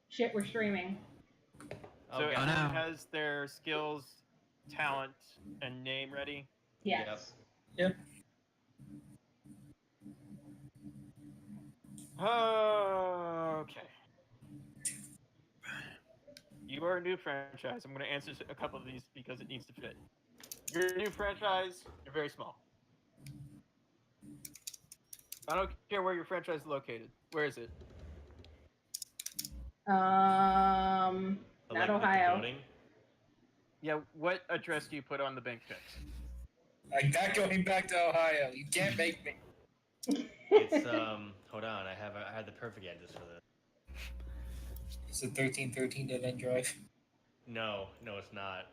Shit, we're streaming. So Oh, everyone no. has their skills, talent, and name ready. Yes. Yep. Okay. You are a new franchise. I'm going to answer a couple of these because it needs to fit. You're a new franchise. You're very small. I don't care where your franchise is located. Where is it? Not like Ohio. the building. Yeah, what address do you put on the bank checks? I'm not going back to Ohio. You can't make me. It's hold on, I had the perfect address for this. Is it 1313 Dead End Drive? No, it's not.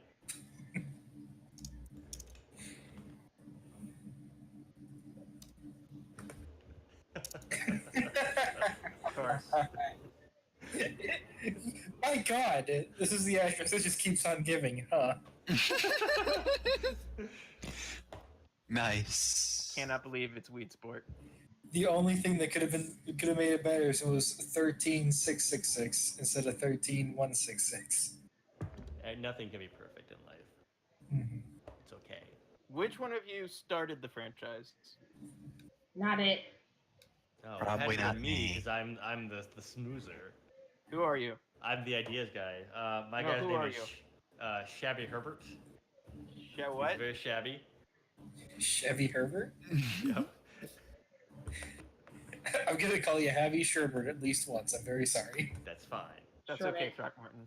Of course. My God, this is the address that just keeps on giving, huh? Nice. Cannot believe it's Weed Sport. The only thing that could have made it better was 13666 instead of 13166. And nothing can be perfect in life. Mm-hmm. It's okay. Which one of you started the franchise? Not it. No, Probably it had to not be me me. because I'm the snoozer. Who are you? I'm the ideas guy. My No, guy's who name are is you? Shabby Herbert. What? He's very shabby. Chevy Herbert? Yep. I'm gonna call you Javi Sherbert at least once. I'm very sorry. That's fine. That's Sure, okay, mate. Throckmorton.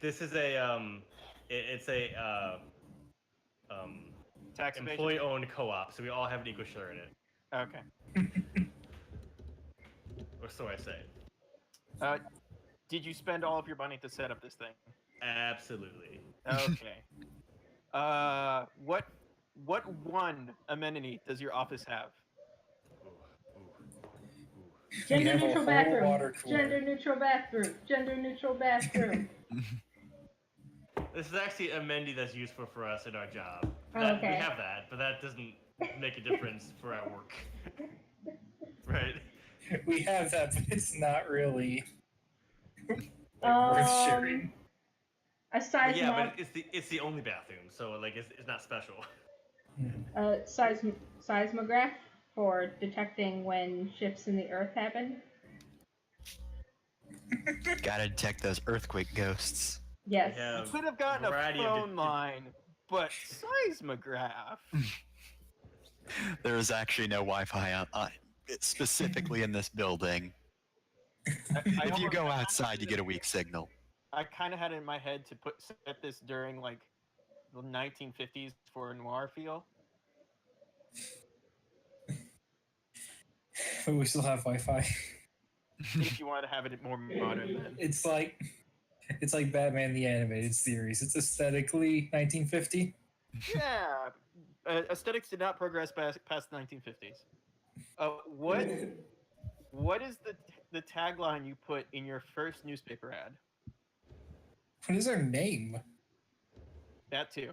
This is a it's a Tax evasion? employee-owned co-op, so we all have an equal share in it, Okay. or so I say. Did you spend all of your money to set up this thing? Absolutely. Okay. What one amenity does your office have? Gender have a neutral whole bathroom. water cooler. Gender neutral bathroom. Gender neutral bathroom. This is actually a amenity that's useful for us in our job. Oh, We okay. have that, but that doesn't make a difference for our work. Right? We have that, but it's not really worth sharing. A But yeah, but it's the only bathroom, so like it's not special. Seismograph for detecting when shifts in the earth happen. Gotta detect those earthquake ghosts. Yes. We You have could have gotten a variety of phone line, but seismograph. There is actually no Wi-Fi specifically in this building. If you go outside, you get a weak signal. I kind of had it in my head to set this during like the 1950s for a noir feel. But we still have Wi-Fi. If you want to have it more modern, then It's like Batman the Animated Series. It's aesthetically 1950. yeah, aesthetics did not progress past the 1950s. What is the tagline you put in your first newspaper ad? What is our name? That too.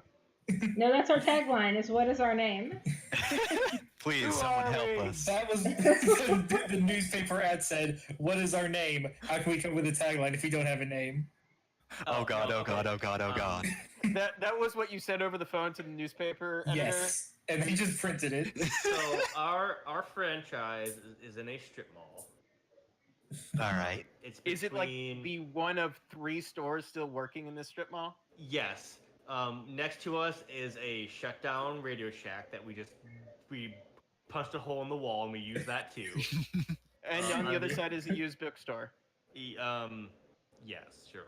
No, that's our tagline. Is what is our name? Please, Who someone are help we? us. That was the newspaper ad said, "What is our name? How can we come with a tagline if we don't have a name?" Oh god, no, oh god, okay. oh god, oh god. That was what you said over the phone to the newspaper editor. Yes, and they just printed it. So our franchise is in a strip mall. Alright. It's Is it like between- the one of 3 stores still working in this strip mall? Yes. Next to us is a shutdown Radio Shack that we punched a hole in the wall and we use that too. And on the other side is a used bookstore. Yes, sure.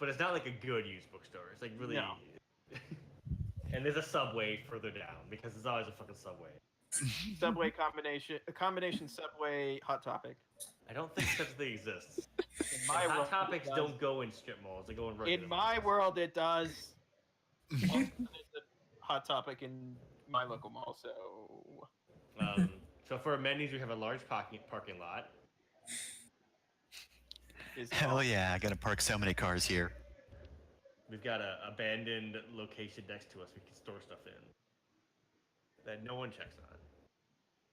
But it's not like a good used bookstore. It's like really. No. And there's a Subway further down because there's always a fucking Subway. Subway combination Subway Hot Topic. I don't think such a thing exists. In my Hot world, Topics it does. don't go in strip malls. They go in regular In my malls. world, it does. Also, there's a Hot Topic in my local mall, so So for amenities, we have a large parking lot. Hell yeah, I gotta park so many cars here. We've got an abandoned location next to us we can store stuff in that no one checks on.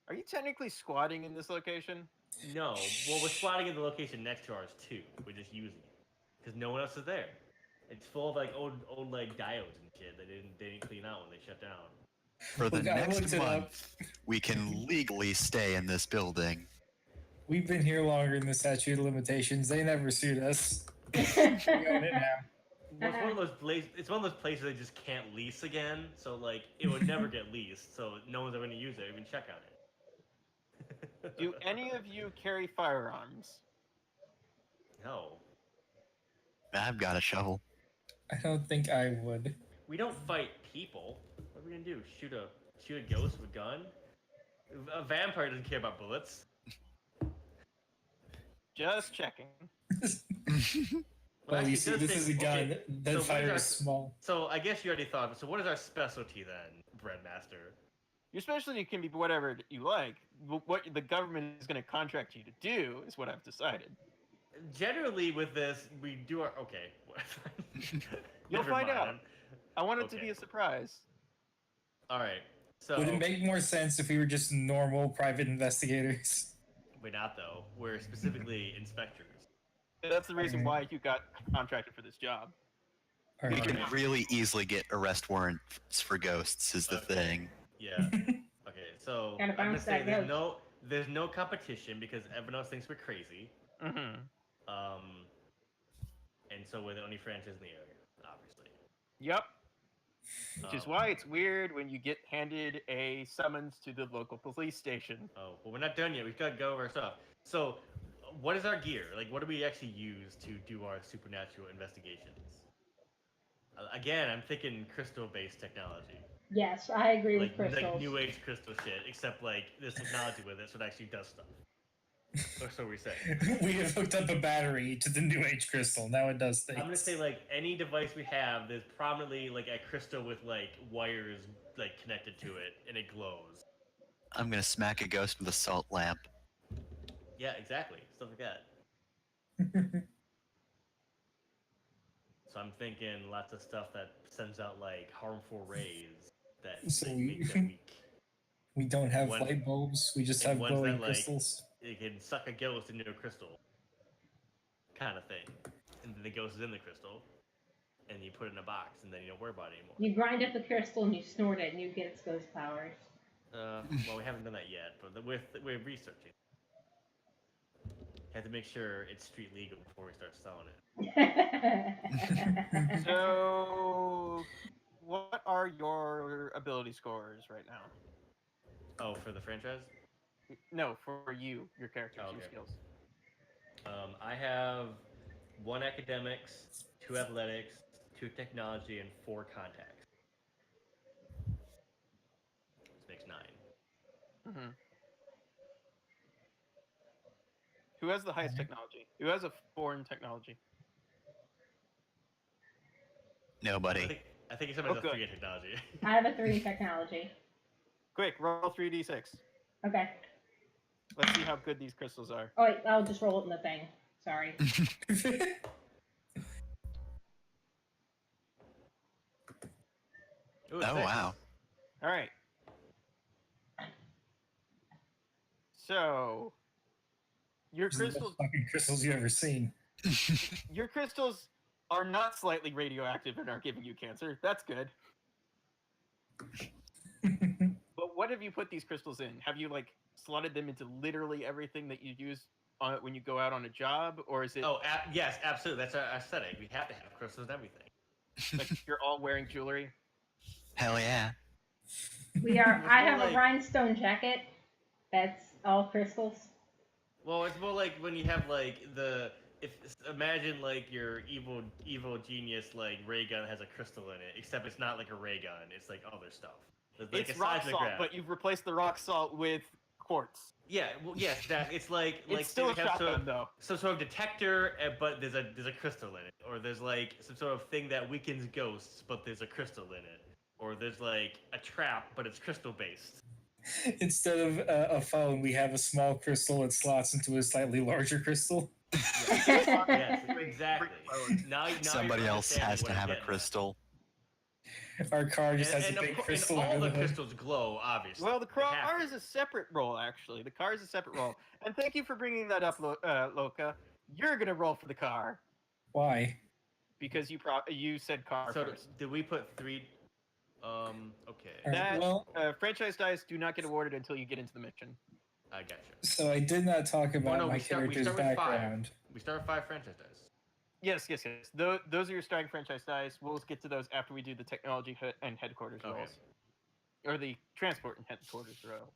Are you technically squatting in this location? No. Well, we're spotting in the location next to ours too. We're just using it because no one else is there. It's full of like old like diodes and shit that they didn't clean out when they shut down. For the Look, I next looked it up. month, we can legally stay in this building. We've been here longer than the statute of limitations. They never sued us. We own it now. Well, it's one of those places. It's one of those places they just can't lease again. So like it would never get leased. So no one's ever going to use it or even check on it. Do any of you carry firearms? No. I've got a shovel. I don't think I would. We don't fight people. What are we gonna do? Shoot a ghost with a gun? A vampire doesn't care about bullets. Just checking. Well, actually, you it see, does this say- is a gun okay, that so what is fires our- small. So I guess you already thought of it. So what is our specialty then, Breadmaster? Your specialty can be whatever you like. What the government is going to contract you to do is what I've decided. Generally, with this, we do our okay. You'll Never find mind. out. I want it to Okay. be a surprise. All right. So Would it make more sense if we were just normal private investigators? we're not though. We're specifically inspectors. That's the reason why you got contracted for this job. Or, We can really easily get arrest warrants for ghosts, is the Okay. thing. Yeah. Okay. So Gotta I'm gonna bounce say that ghost. there's no competition because everyone else thinks we're crazy. Mm-hmm. And so we're the only franchise in the area, obviously. Yep. Which is why it's weird when you get handed a summons to the local police station. Oh, well, we're not done yet. We've got to go over our stuff. So, what is our gear? Like, what do we actually use to do our supernatural investigations? Again, I'm thinking crystal-based technology. Yes, I agree with Like crystals. New Age crystal shit, except like there's technology with it, so it actually does stuff. Or so we say. we have hooked up a battery to the New Age crystal. Now it does things. I'm gonna say like any device we have, there's prominently like a crystal with like wires like connected to it, and it glows. I'm gonna smack a ghost with a salt lamp. Yeah, exactly. Stuff like that. So I'm thinking lots of stuff that sends out like harmful rays that So like, we- make them weak. We don't have One- light bulbs. We just and have ones that, glowing like, crystals. It can suck a ghost into a crystal, kind of thing. And then the ghost is in the crystal, and you put it in a box, and then you don't worry about it anymore. You grind up the crystal and you snort it, and you get its ghost powers. Well, we haven't done that yet, but we're researching. Have to make sure it's street legal before we start selling it. So, what are your ability scores right now? Oh, for the franchise? No, for you, your character's Oh, your okay. skills. I have 1 academics, 2 athletics, 2 technology, and 4 contacts. This makes 9. Mm-hmm. Who has the highest technology? Who has a 4 in technology? Nobody. I think somebody has Oh, a good. 3 in technology. I have a 3 in technology. Quick, roll 3d6. Okay. Let's see how good these crystals are. Oh wait, I'll just roll it in the thing. Sorry. Ooh, a Oh 6. wow. All right. So, your These are the crystals, best fucking crystals you ever seen. your crystals are not slightly radioactive and aren't giving you cancer. That's good. But what have you put these crystals in? Have you like slotted them into literally everything that you use on when you go out on a job, or is it Oh, yes, absolutely. That's our aesthetic. We have to have crystals and everything. like you're all wearing jewelry? Hell yeah. We are. It's I more have like- a rhinestone jacket. That's all crystals. Well, it's more like when you have like imagine like your evil genius like ray gun has a crystal in it, except it's not like a ray gun. It's like other stuff. It's like It's a rock salt, seismograph. but you've replaced the rock salt with quartz. Yeah, well, yes, that it's like It's still a they have shotgun, though. some sort of detector, but there's a crystal in it, or there's like some sort of thing that weakens ghosts, but there's a crystal in it, or there's like a trap, but it's crystal based. Instead of a phone, we have a small crystal that slots into a slightly larger crystal. Yes, exactly. Now Somebody you're else has understanding to what I'm have a getting at. crystal. Our car just has a big crystal and all under the the hood. crystals glow, obviously. Well, the They have car to. is a separate roll, actually. The car is a separate roll. And thank you for bringing that up, Loka. You're gonna roll for the car Why? because you said car So first. did we put 3? Okay. Alright, That well, franchise dice do not get awarded until you get into the mission. I gotcha. so I did not talk about no, my we start character's with 5. background. We start with 5 franchise dice. Yes. Those are your starting franchise dice. We'll get to those after we do the technology and headquarters Okay. rolls, or the transport and headquarters roll.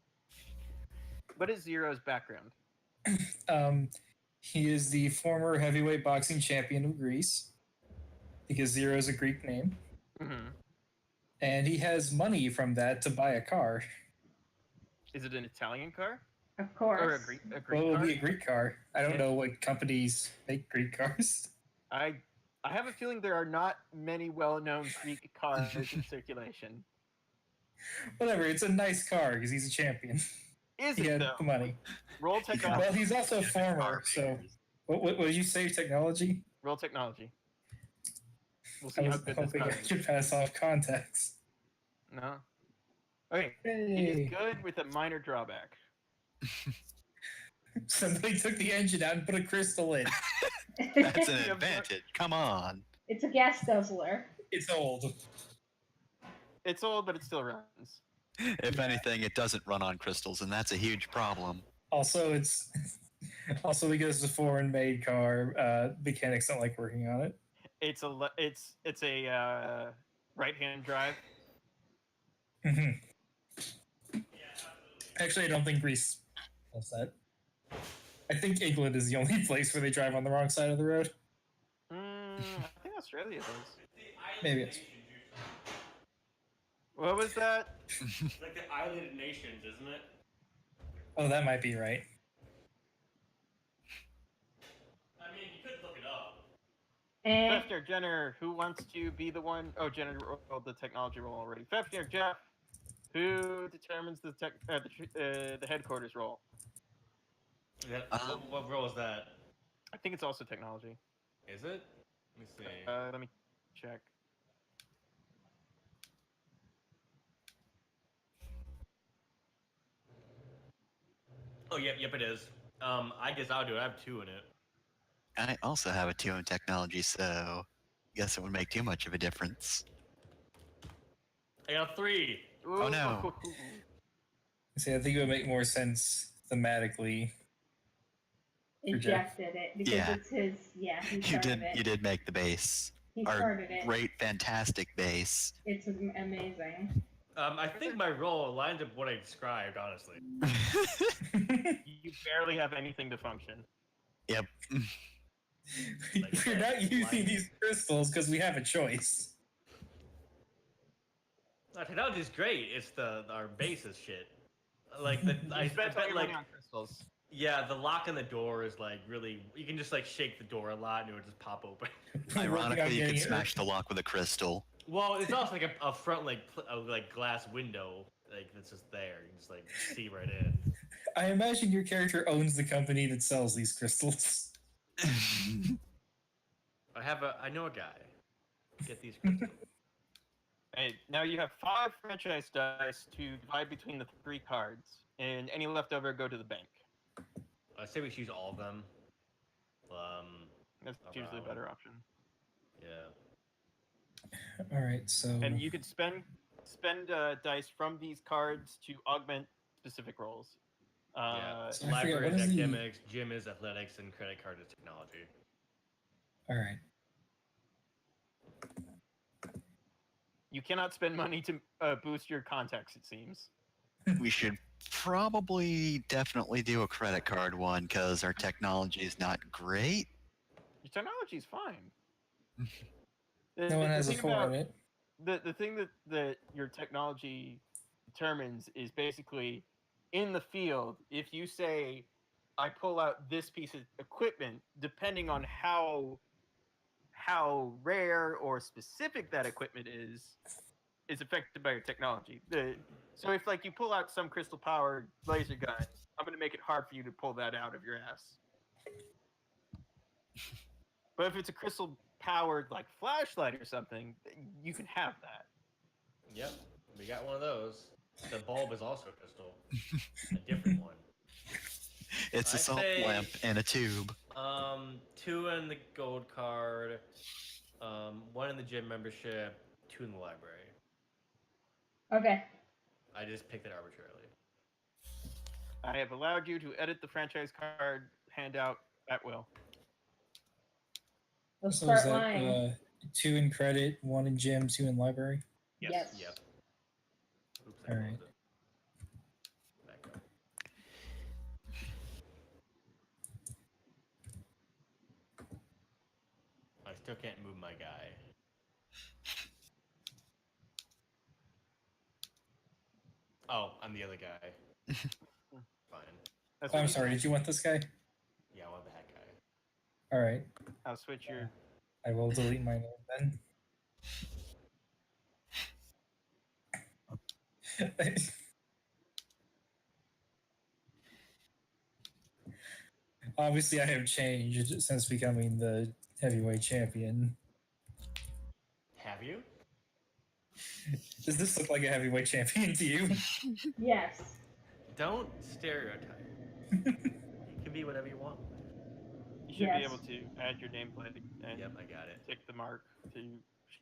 What is Zero's background? He is the former heavyweight boxing champion of Greece, because Zero is a Greek name, Mm-hmm. and he has money from that to buy a car. Is it an Italian car Of course. or a Greek Well, car? it will be a Greek car. I don't Yeah. know what companies make Greek cars. I have a feeling there are not many well-known Greek cars in circulation. Whatever, it's a nice car because he's a champion. Is He it had though? the money. Roll technology. Well, he's also a former, so... What did you say, technology? Roll technology. We'll I see how was good this hoping car I is. could pass off context. No. Okay. He Hey. is good with a minor drawback. Somebody took the engine out and put a crystal in. That's an advantage. Come on. It's a gas guzzler. It's old. It's old, but it still runs. If anything, it doesn't run on crystals, and that's a huge problem. Also, it's also because it's a foreign-made car. Mechanics don't like working on it. It's a right-hand drive. Mhm. Actually, I don't think Greece does that. I think England is the only place where they drive on the wrong side of the road. I think Australia does. Maybe it's. What was that? It's like the island nations, isn't it? Oh, that might be right. I mean, you could look it up. And Fefner, Jenner, who wants to be the one? Oh, Jenner rolled the technology roll already. Fefner, Jeff, who determines the headquarters roll? What role is that? I think it's also technology. Is it? Let me see. Let me check. Oh, yep, it is. I guess I'll do it. I have 2 in it. I also have a 2 in technology, so guess it would make too much of a difference. I got 3. Oh, no. See, I think it would make more sense thematically. Jeff did it because Yeah. it's his. Yeah, he You started did. it. You did make the base. He Our started it. great, fantastic base. It's amazing. I think my role lines up what I described, honestly. You barely have anything to function. Yep. We're not using these crystals because we have a choice. Technology's great. It's our base is shit. Like I You spent all bet your like money on crystals. yeah, the lock on the door is like really. You can just like shake the door a lot and it would just pop open. Ironically, you getting could it. smash the lock with a crystal. Well, it's also like a front like glass window like that's just there. You can just like see right in. I imagine your character owns the company that sells these crystals. I know a guy. Get these crystals. And now you have 5 franchise dice to divide between the 3 cards, and any leftover go to the bank. I say we choose all of them. That's usually a better option. Yeah. All right, so And you could spend dice from these cards to augment specific roles. Yeah. So I forget, Library what is is the- academics, gym is athletics, and credit card is technology. all right. You cannot spend money to boost your contacts, it seems. We should probably definitely do a credit card one because our technology is not great. Your technology is fine. No one has a thing 4 about- in it. The thing that your technology determines is basically in the field. If you say, I pull out this piece of equipment, depending on how rare or specific that equipment is affected by your technology. So if like you pull out some crystal powered laser gun, I'm going to make it hard for you to pull that out of your ass. But if it's a crystal powered like flashlight or something, you can have that. Yep, we got one of those. The bulb is also crystal, a different one. It's a I salt say, lamp in a tube. 2 in the gold card, 1 in the gym membership, 2 in the library. Okay. I just picked it arbitrarily. I have allowed you to edit the franchise card handout at will. Let's So is start that lying. 2 in credit, 1 in gym, 2 in library? Yes. Yep. Oops, I All closed right. it. Back up. I still can't move my guy. Oh, I'm the other guy. Fine. That's Oh, what I'm you sorry. said. Did you want this guy? Yeah, I want the hat guy. All right. I'll switch your. I will delete my name then. Obviously, I have changed since becoming the heavyweight champion. Have you? Does this look like a heavyweight champion to you? Yes. Don't stereotype. You can be whatever you want. You should be Yes. able to add your nameplate and Yep, I got it. tick the mark to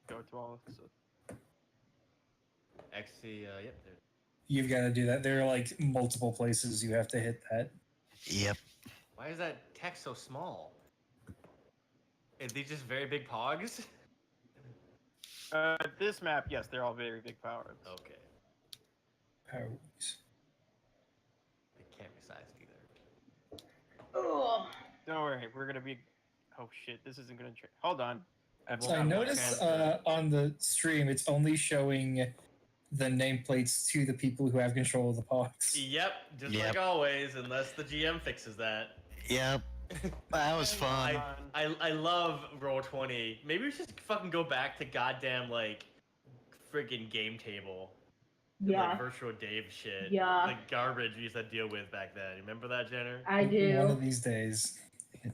go to all. So Actually, yep. There. You've got to do that. There are like multiple places you have to hit that. Yep. Why is that text so small? Are these just very big pogs? this map, yes, they're all very big powers. Okay. Powers. They can't be sized either. Oh. Don't worry, we're gonna be. Oh shit, this isn't gonna. Hold on. So I noticed on the stream it's only showing the nameplates to the people who have control of the pogs. Yep, just Yep. like always, unless the GM fixes that. Yep. That was fun. I love Roll20. Maybe we should fucking go back to goddamn like friggin' game table. Yeah. Like virtual Dave shit. Yeah. Like garbage we used to deal with back then. Remember that, Jenner? I do. One of these days,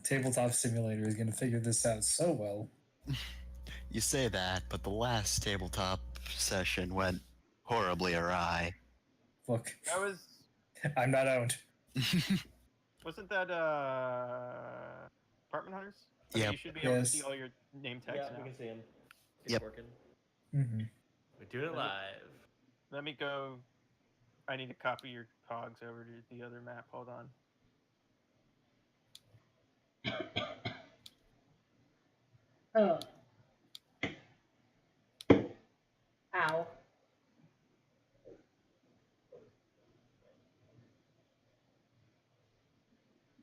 Tabletop Simulator is going to figure this out so well. You say that, but the last tabletop session went horribly awry. Look, That was. I'm not owned. Wasn't that Apartment Hunters? I mean, Yep. you should be able Yes. to see all your name tags Yeah, now. we can see him. It's Yep. working. Mm-hmm. We're doing it live. Let me go. I need to copy your cogs over to the other map. Hold on. Oh. Ow.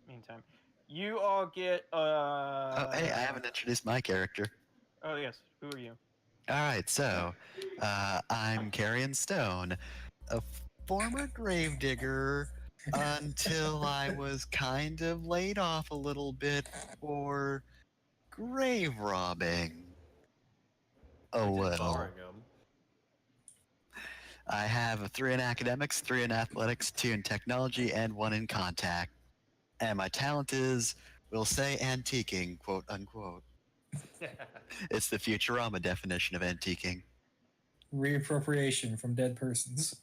Meantime, you all get. Oh, hey, I haven't introduced my character. Oh yes, who are you? All right, so I'm Carrion Stone, a former gravedigger until I was kind of laid off a little bit for grave robbing. A Just little. borrowing them. I have a 3 in academics, 3 in athletics, 2 in technology, and 1 in contact. And my talent is, we'll say, antiquing, quote unquote. It's the Futurama definition of antiquing. Reappropriation from dead persons.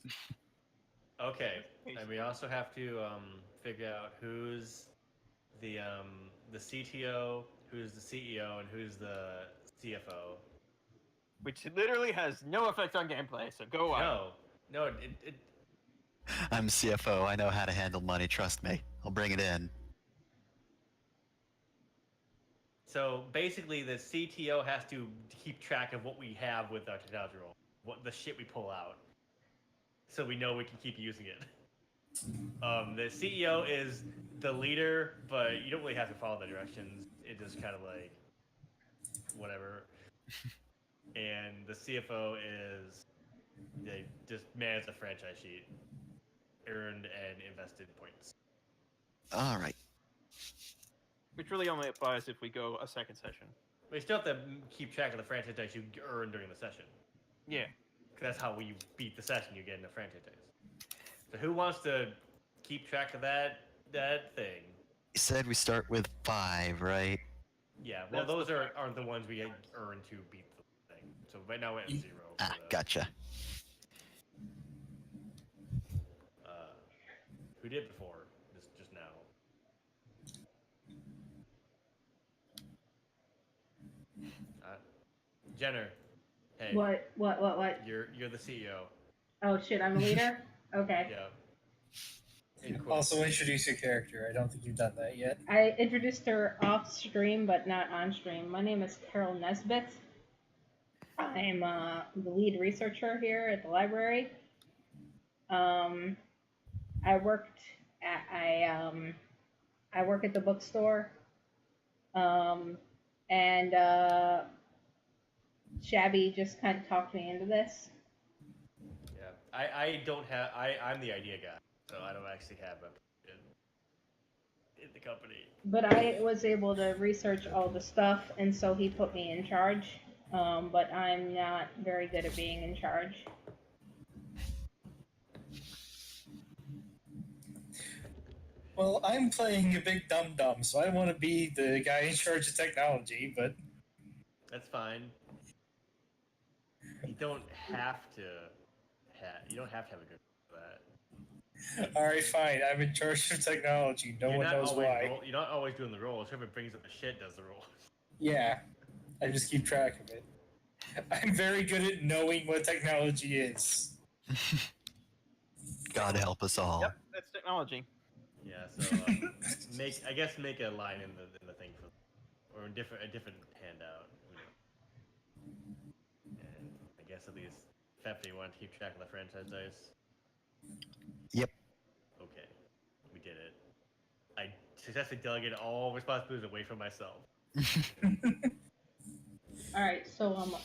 Okay, and we also have to figure out who's the CTO, who's the CEO, and who's the CFO. Which literally has no effect on gameplay, so go on. No, it I'm CFO. I know how to handle money. Trust me. I'll bring it in. So basically, the CTO has to keep track of what we have with our technology roll, what the shit we pull out, so we know we can keep using it. The CEO is the leader, but you don't really have to follow the directions. It just kind of like whatever. And the CFO is they just manage the franchise sheet, earned and invested points. All right. Which really only applies if we go a second session. We still have to keep track of the franchise dice you earn during the session. Yeah. Because that's how we beat the session you get in the franchise dice. So who wants to keep track of that thing? You said we start with 5, right? Yeah, well, That's those aren't the ones we earn to beat the thing. So right now we're at 0. Ah, gotcha. Who did before? Just now. Jenner. Hey. What? You're the CEO. Oh shit, I'm a leader? Okay. Yeah. In quotes. Also, introduce your character. I don't think you've done that yet. I introduced her off stream, but not on stream. My name is Carol Nesbitt. I'm the lead researcher here at the library. I worked I work at the bookstore. And Shabby just kind of talked me into this. Yeah. I don't have. I'm the idea guy, so I don't actually have a in the company. But I was able to research all the stuff, and so he put me in charge. But I'm not very good at being in charge. Well, I'm playing a big dum dum, so I want to be the guy in charge of technology, but That's fine. You don't have to You don't have to have a good for that. alright, fine. I'm in charge of technology. No one knows why. You're not always doing the roles. Whoever brings up the shit does the roles. Yeah, I just keep track of it. I'm very good at knowing what technology is. God help us all. Yep, that's technology. Yeah, so make a line in the thing for, or a different handout. And I guess at least Fefty, you want to keep track of the franchise dice? Yep. Okay, we did it. I successfully delegated all responsibilities away from myself. All right, so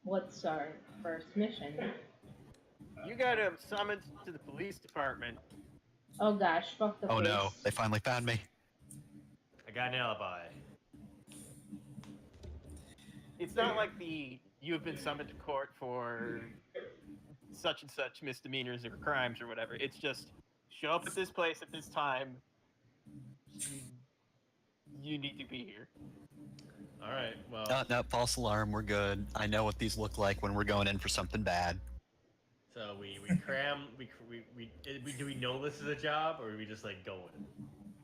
what's our first mission? You got summoned to the police department. Oh gosh, fuck the Oh police. no, they finally found me. I got an alibi. It's not like you've been summoned to court for such and such misdemeanors or crimes or whatever. It's just show up at this place at this time. You need to be here. All right, well. No, false alarm. We're good. I know what these look like when we're going in for something bad. So we cram do we know this is a job, or are we just like going?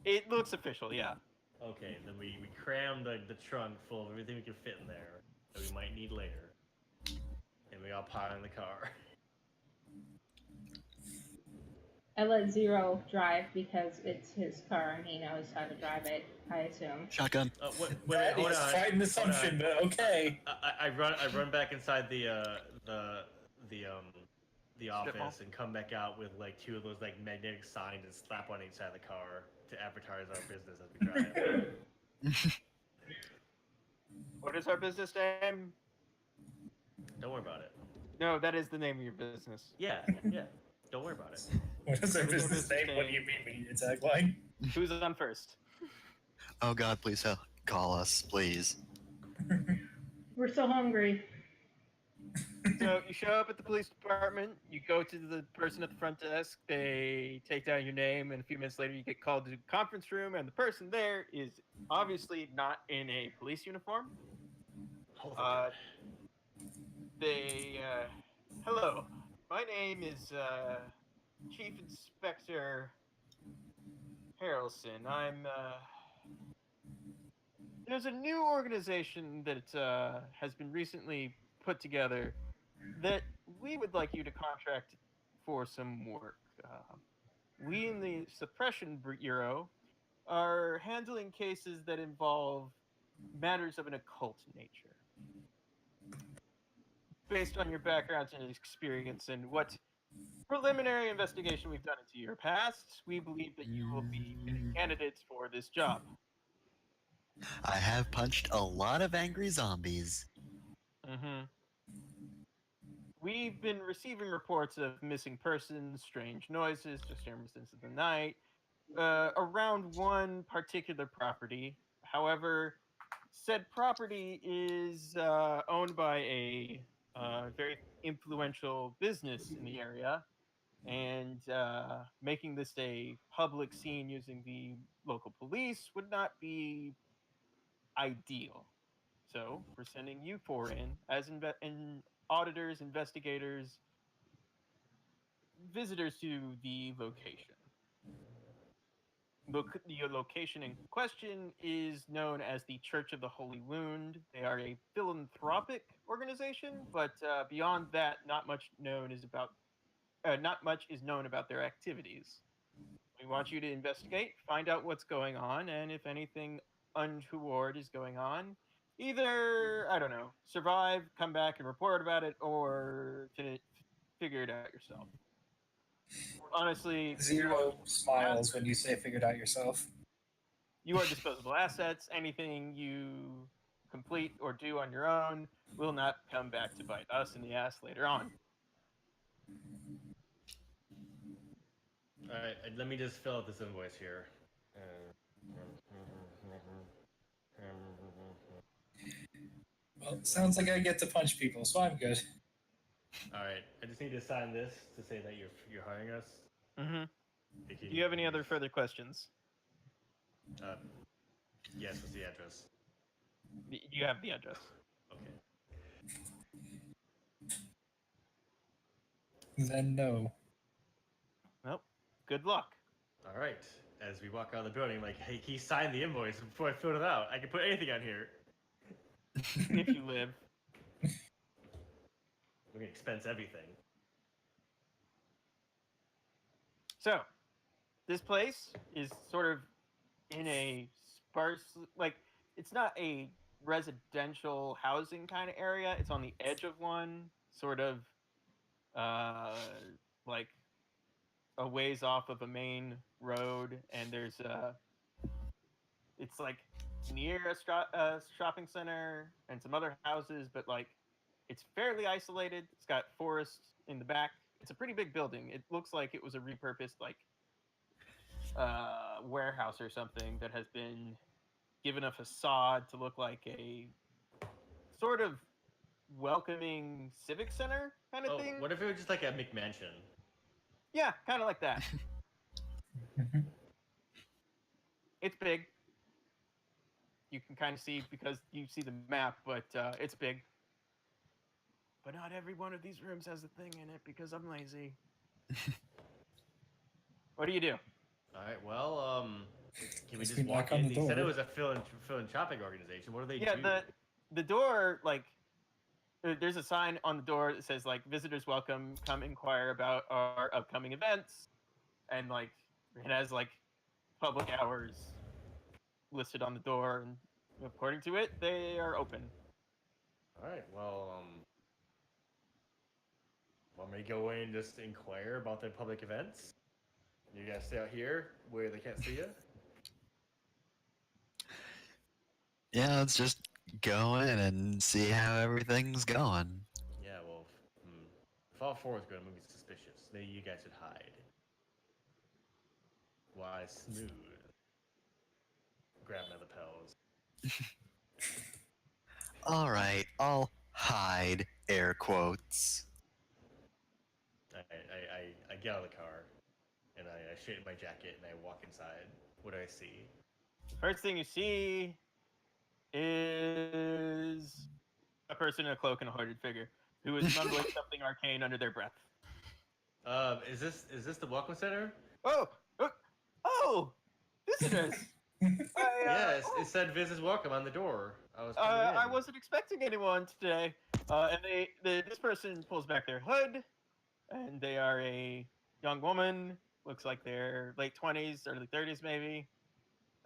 It looks official, yeah. Okay, then we cram the trunk full of everything we can fit in there that we might need later, and we all pile in the car. I let Zero drive because it's his car and he knows how to drive it, I assume. Shotgun. That is quite an assumption, but okay. I run back inside the office and come back out with like two of those like magnetic signs and slap on each side of the car to advertise our business as we drive. What is our business name? Don't worry about it. No, that is the name of your business. Yeah. Don't worry about it. What is our business name? What do you mean we need a tagline? Who's on first? Oh God, please help. Call us, please. We're so hungry. So you show up at the police department, you go to the person at the front desk, they take down your name, and a few minutes later you get called to the conference room, and the person there is obviously not in a police uniform. Hello, my name is Chief Inspector Harrelson. There's a new organization that has been recently put together that we would like you to contract for some work. We in the Suppression Bureau are handling cases that involve matters of an occult nature. Based on your background and experience and what preliminary investigation we've done into your past, we believe that you will be candidates for this job. I have punched a lot of angry zombies. Mm-hmm. We've been receiving reports of missing persons, strange noises, disturbances of the night, around one particular property. However, said property is owned by a very influential business in the area, and making this a public scene using the local police would not be ideal. So we're sending you four in as auditors, investigators, visitors to the location. The location in question is known as the Church of the Holy Wound. They are a philanthropic organization, but beyond that, not much is known about their activities. We want you to investigate, find out what's going on, and if anything untoward is going on, either, I don't know, survive, come back and report about it, or figure it out yourself. Honestly, Zero smiles when you say "figured out yourself." you are disposable assets. Anything you complete or do on your own will not come back to bite us in the ass later on. All right, let me just fill out this invoice here. Well, it sounds like I get to punch people, so I'm good. All right, I just need to sign this to say that you're hiring us. Mm-hmm. Do you have any other further questions? Yes. What's the address? You have the address. Okay. Then no. Well, good luck. All right. As we walk out of the building, like, hey, he signed the invoice before I filled it out. I can put anything on here. If you live. We can expense everything. So, this place is sort of in a sparse, like, it's not a residential housing kind of area. It's on the edge of one, sort of like a ways off of a main road, and there's it's like near a shopping center and some other houses, but like it's fairly isolated. It's got forests in the back. It's a pretty big building. It looks like it was a repurposed like warehouse or something that has been given a facade to look like a sort of welcoming civic center kind of thing. What if it was just like a McMansion? Yeah, kind of like that. It's big. You can kind of see because you see the map, but it's big. But not every one of these rooms has a thing in it because I'm lazy. What do you do? All right. Well, can we Guess just we walk knock on in? the He said it door. was a philanthropic organization. What do they do? Yeah, the door, like, there's a sign on the door that says like visitors welcome, come inquire about our upcoming events, and like it has like public hours listed on the door, and according to it, they are open. All right. Well, want me to go in and just inquire about the public events? You guys stay out here where they can't see you. Yeah, let's just go in and see how everything's going. Yeah. Well, if all four is going to be suspicious, maybe you guys should hide. Why smooth? Grab my lapels. All right, I'll hide, air quotes. I get out of the car, and I straighten my jacket, and I walk inside. What do I see? The first thing you see is a person in a cloak and a hooded figure who is mumbling something arcane under their breath. Is this the welcome center? Oh, visitors! Yes, it said visitors welcome on the door. I wasn't expecting anyone today. And this person pulls back their hood, and they are a young woman. Looks like they're late 20s, early 30s maybe.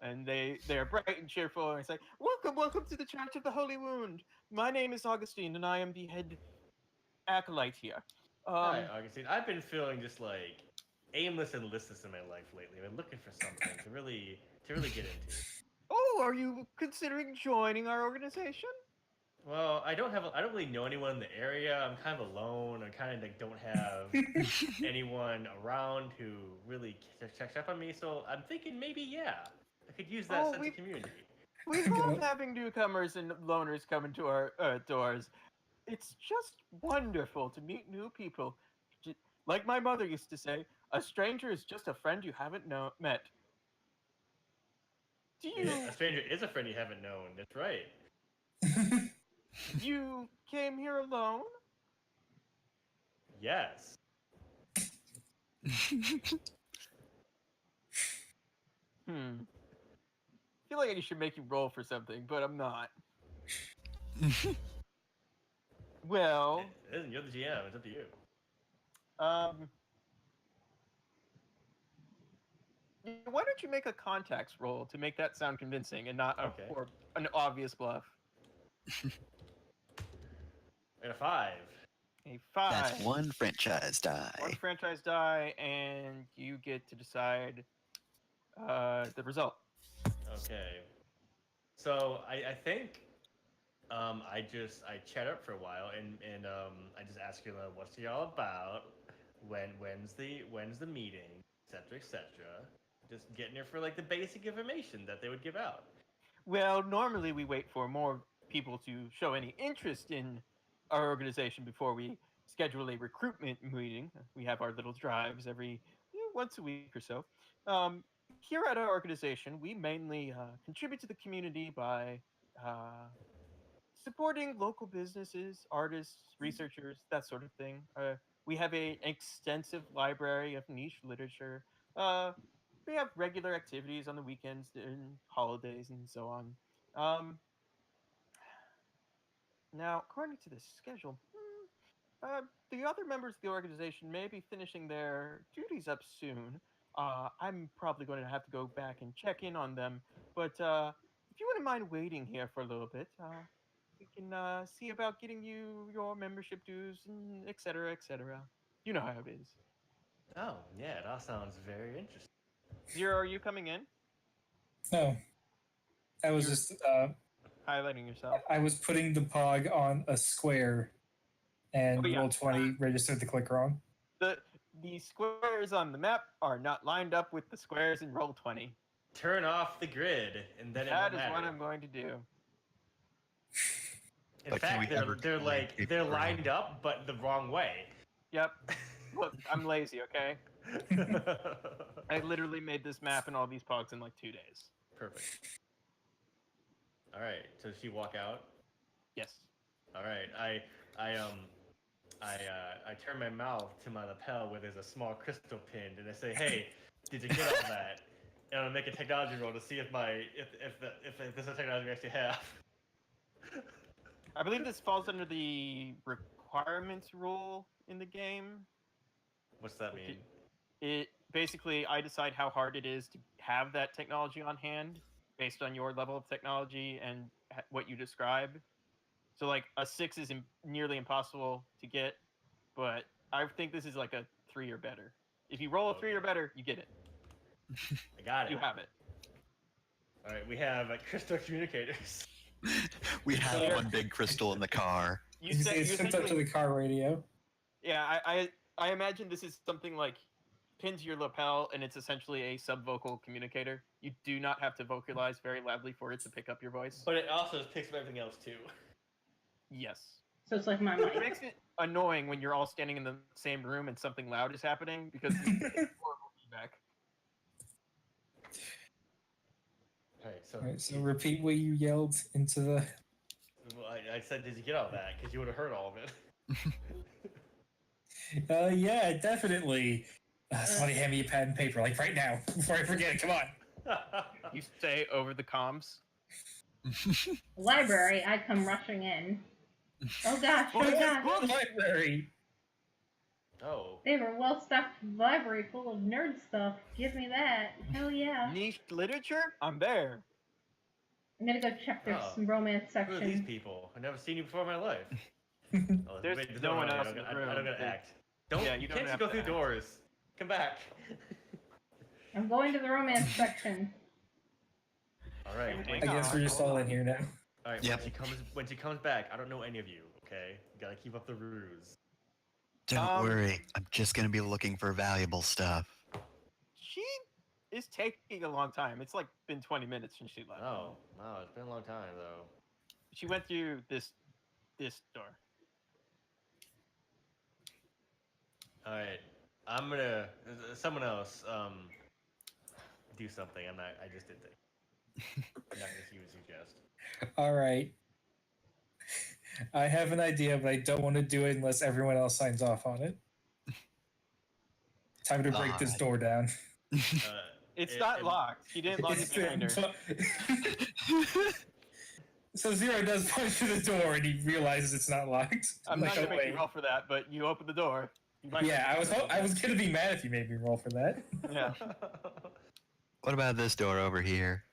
And they are bright and cheerful, and say, welcome to the Church of the Holy Wound. My name is Augustine, and I am the head acolyte here. Hi, Augustine. I've been feeling just like aimless and listless in my life lately. I've been looking for something to really get into. Oh, are you considering joining our organization? Well, I don't really know anyone in the area. I'm kind of alone. I kind of like don't have anyone around who really checks up on me. So I'm thinking maybe I could use that sense of community. We love having newcomers and loners come into our doors. It's just wonderful to meet new people. Like my mother used to say, a stranger is just a friend you haven't met. A stranger is a friend you haven't known. That's right. You came here alone? Yes. I feel like I should make you roll for something, but I'm not. Well, Listen, you're the GM. It's up to you. um, why don't you make a contacts roll to make that sound convincing and not Okay. an obvious bluff? And a 5. A 5. That's one franchise die. One franchise die, and you get to decide the result. Okay. So I think I chat up for a while and I just ask her what's he all about, when's the meeting, etc. Just getting her for like the basic information that they would give out. Well, normally we wait for more people to show any interest in our organization before we schedule a recruitment meeting. We have our little drives every once a week or so. Here at our organization, we mainly contribute to the community by supporting local businesses, artists, researchers, that sort of thing. We have an extensive library of niche literature. We have regular activities on the weekends and holidays and so on. Now, according to the schedule, the other members of the organization may be finishing their duties up soon. I'm probably going to have to go back and check in on them. But if you wouldn't mind waiting here for a little bit, we can see about getting you your membership dues and etc. etc. You know how it is. Oh yeah, it all sounds very interesting. Zero, are you coming in? No, I was You're- just Highlighting yourself. I was putting the pog on a square, and Oh, yeah. Roll20 registered the click wrong. The squares on the map are not lined up with the squares in Roll20. Turn off the grid, and then That it is won't what matter. I'm going to do. In But can fact, we ever they're totally like keep they're it lined around? up, but the wrong way. Yep. Look, I'm lazy, okay? I literally made this map and all these pogs in like 2 days. Perfect. All right. So she walk out. Yes. All right. I turn my mouth to my lapel where there's a small crystal pinned, and I say, "Hey, did you get all that?" And I'll make a technology roll to see if this is a technology we actually have. I believe this falls under the requirements rule in the game. What's that mean? It basically, I decide how hard it is to have that technology on hand based on your level of technology and what you describe. So, like, a 6 is nearly impossible to get, but I think this is like a 3 or better. If you roll a 3 or better, you get it. I got it. You have it. All right. We have crystal communicators. We have There- one big crystal in the car. You It's say, hooked up to the car radio. yeah, I imagine this is something like pinned to your lapel, and it's essentially a subvocal communicator. You do not have to vocalize very loudly for it to pick up your voice. But it also picks up everything else too. Yes. So it's like my It mic. makes it annoying when you're all standing in the same room and something loud is happening because you get horrible feedback. All right. So, All right, so repeat what you yelled into the. well, I said, did you get all that? Because you would have heard all of it. Yeah, definitely. Somebody hand me a pad and paper, like right now, before I forget it. Come on. You say over the comms. Library, I come rushing in. Oh gosh, oh gosh. Library. Oh. They have a well-stocked library full of nerd stuff. Give me that. Hell yeah. Niche literature? I'm there. I'm gonna go check their Oh. romance Who are these section. people? I've never seen you before in my life. Oh, There's no one else in the I room. don't gotta act. Don't. Yeah, you you can't don't just have go to through act. doors. Come back. I'm going to the romance section. All right. Hang I guess on, we're just hold all on. in here now. All right. Yep. When she comes back, I don't know any of you. Okay. You gotta keep up the ruse. Don't worry, I'm just gonna be looking for valuable stuff. She is taking a long time. It's like been 20 minutes since she left. Oh, wow. It's been a long time though. She went through this door. All right. I'm gonna. Someone else. Do something. I'm not. I just did things. I'm not gonna even suggest. All right. I have an idea, but I don't want to do it unless everyone else signs off on it. Time to break this door down. It's not locked. She didn't lock it behind her. So Zero does punch through the door, and he realizes it's not locked. I'm not gonna make you roll for that, but you open the door. Yeah, I was gonna be mad if you made me roll for that. Yeah. What about this door over here?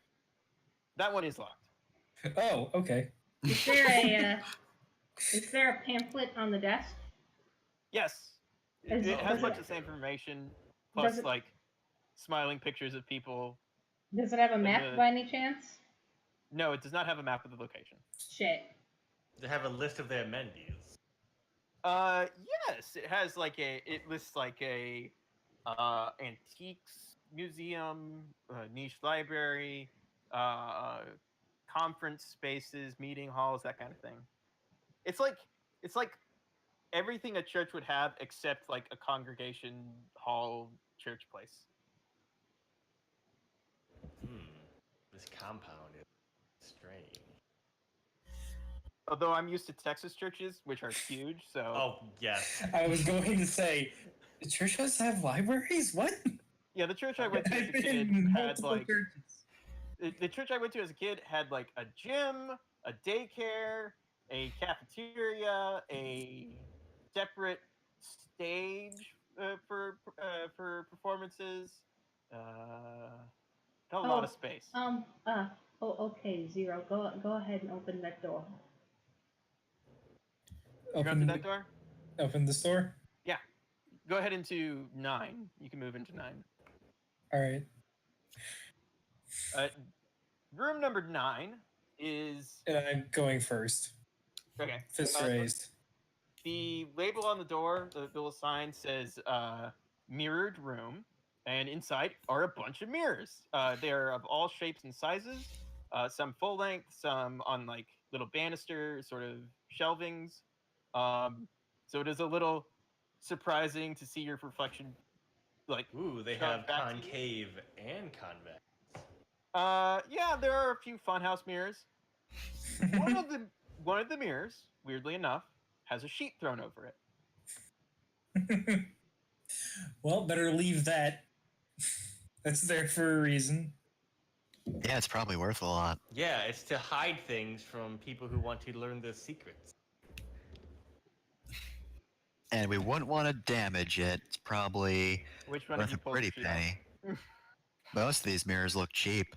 That one is locked. Oh, okay. Is there a pamphlet on the desk? Yes. It has a bunch of the same information, plus like smiling pictures of people. Does it have a map by any chance? No, it does not have a map of the location. Shit. They have a list of their amenities. Yes, it has like it lists like a antiques museum, niche library, conference spaces, meeting halls, that kind of thing. It's like everything a church would have except like a congregation hall church place. This compound is strange. Although I'm used to Texas churches, which are huge, so. Oh yes. I was going to say, the church has to have libraries? What? Yeah, the church I went to as I've a been kid in had multiple like churches. the church I went to as a kid had like a gym, a daycare, a cafeteria, a separate stage for performances. A lot of space. Okay, Zero. Go ahead and open that door. You go through that door? Open this door? Yeah. Go ahead into 9. You can move into 9. All right. Room number 9 is. And I'm going first. Okay. Fists raised. The label on the door, the little sign says mirrored room, and inside are a bunch of mirrors. They're of all shapes and sizes, some full length, some on like little banister sort of shelvings. So it is a little surprising to see your reflection. Like, ooh, they have concave and convex. Yeah, there are a few funhouse mirrors. One of the mirrors, weirdly enough, has a sheet thrown over it. Well, better leave that. That's there for a reason. Yeah, it's probably worth a lot. Yeah, it's to hide things from people who want to learn the secrets. And we wouldn't want to damage it. It's probably Which one worth a pretty penny. Most of these mirrors look cheap.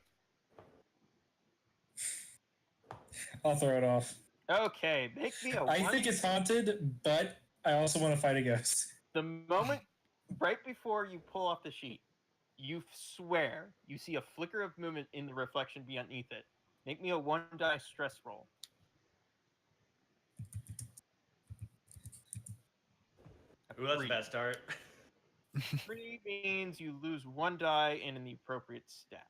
I'll throw it off. Okay, make me a I think it's haunted, but I also want to fight a ghost. The moment, right before you pull off the sheet, you swear you see a flicker of movement in the reflection beneath it. Make me a 1-die stress roll. Ooh, that's a bad start. 3 means you lose 1 die in the appropriate stat.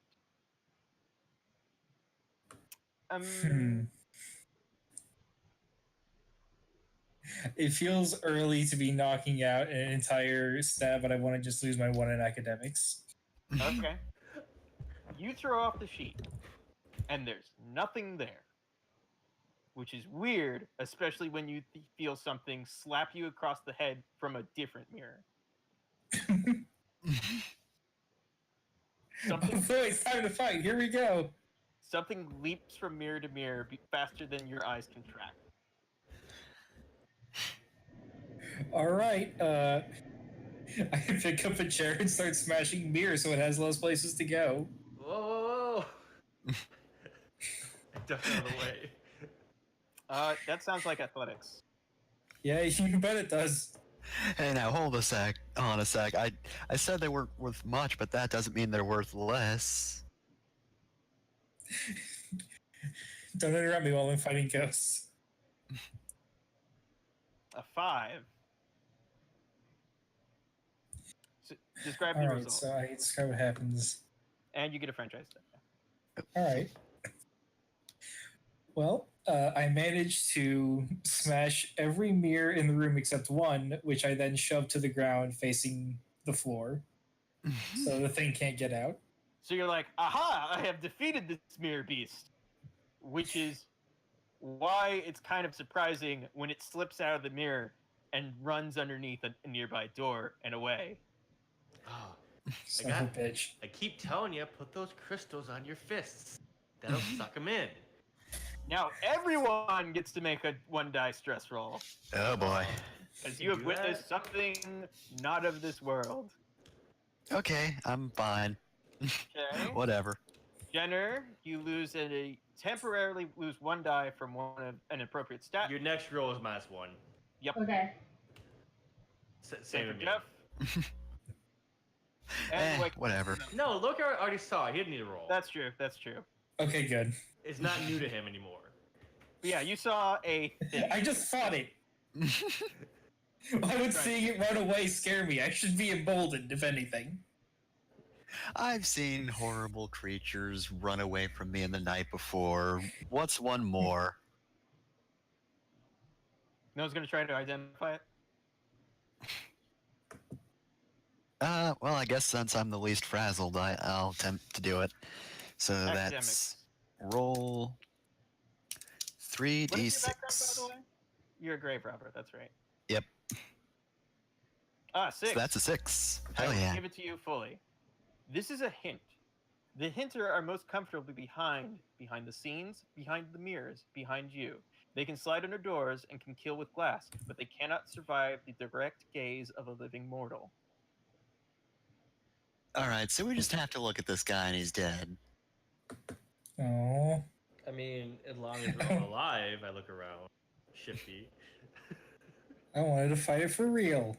It feels early to be knocking out an entire stat, but I want to just lose my 1 in academics. Okay. You throw off the sheet, and there's nothing there. Which is weird, especially when you feel something slap you across the head from a different mirror. Oh boy, it's time to fight. Here we go. Something leaps from mirror to mirror faster than your eyes can track. All right. I can pick up a chair and start smashing mirrors so it has less places to go. Whoa! Duck out of the way. That sounds like athletics. Yeah, you bet it does. Hey, now hold on a sec. I said they weren't worth much, but that doesn't mean they're worth less. Don't interrupt me while I'm fighting ghosts. A 5. So describe the All right, result. so I describe what happens. And you get a franchise step. All right. Well, I managed to smash every mirror in the room except one, which I then shoved to the ground facing the floor. So the thing can't get out. So you're like, aha, I have defeated this mirror beast. Which is why it's kind of surprising when it slips out of the mirror and runs underneath a nearby door and away. Oh, Son of a bitch. I keep telling you, put those crystals on your fists. That'll suck them in. Now everyone gets to make a 1 die stress roll, Oh boy. as You you have do witnessed that? something not of this world. Okay, I'm fine. Okay. Whatever. Jenner, you temporarily lose 1 die from one of an appropriate stat. Your next roll is -1. Okay. Same Same for with me. Jeff. And Wake. Whatever. No, look, I already saw it. He didn't need a roll. That's true. That's true. Okay, good. It's not new to him anymore. But yeah, you saw a thing. I just fought it. Why would seeing it run away scare me? I should be emboldened, if anything. I've seen horrible creatures run away from me in the night before. What's one more? No one's gonna try to identify it. Well, I guess since I'm the least frazzled, I'll attempt to do it. So that's roll What is your 3d6. background, by the way? You're a grave robber. That's right. Yep. Ah, 6. So that's a 6. I Hell will yeah. give it to you fully. This is a hint. The hinter are most comfortable behind the scenes, behind the mirrors, behind you. They can slide under doors and can kill with glass, but they cannot survive the direct gaze of a living mortal. Alright, so we just have to look at this guy and he's dead. Oh. I mean, as long as we're all alive, I look around. Shifty. I wanted to fight it for real.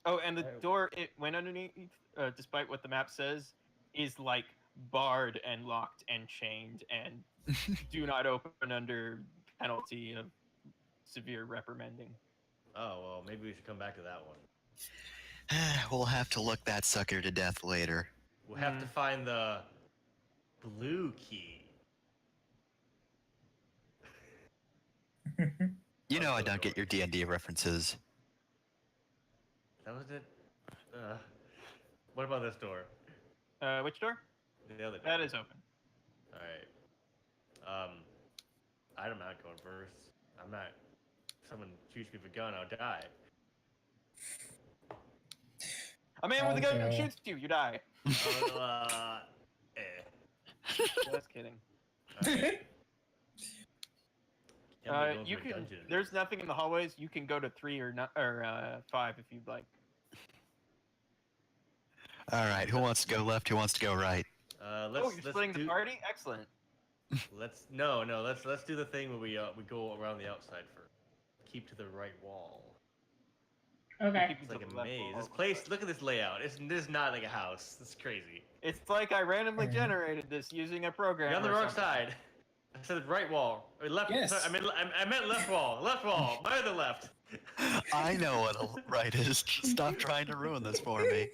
Oh, and the door it went underneath, despite what the map says, is like barred and locked and chained and do not open under penalty of severe reprimanding. Oh, well, maybe we should come back to that one. We'll have to look that sucker to death later. We'll have to find the blue key. You know I don't get your D&D references. That was it. What about this door? Which door? The other door. That is open. All right. I'm not going first. I'm not. If someone shoots me with a gun, I'll die. A man with a gun Okay. shoots you, you die. Eh. Just kidding. All right. Can't believe You those are can. dungeons. There's nothing in the hallways. You can go to 3 or 5 if you'd like. Alright, who wants to go left? Who wants to go right? Let's, Oh, you're splitting the party. Excellent. Let's do the thing where we go around the outside first. Keep to the right wall. Okay. Keep It's to like the a left maze. wall. This place, look at this layout. This is not like a house. This is crazy. It's like I randomly generated this using a program. You're on the or wrong something. side. I said right wall. Or left. Yes. Sorry, I meant left wall. Left wall. My other left. I know what a right is. Stop trying to ruin this for me.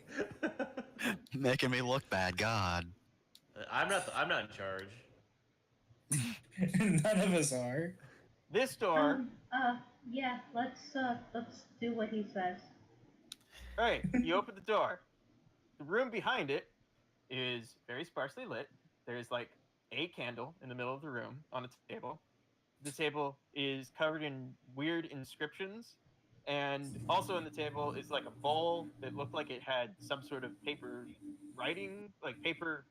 Making me look bad, God. I'm not in charge. None of us are. This door. Yeah, let's do what he says. All right, you open the door. The room behind it is very sparsely lit. There's like a candle in the middle of the room on a table. The table is covered in weird inscriptions, and also in the table is like a bowl that looked like it had some sort of paper writing, like paper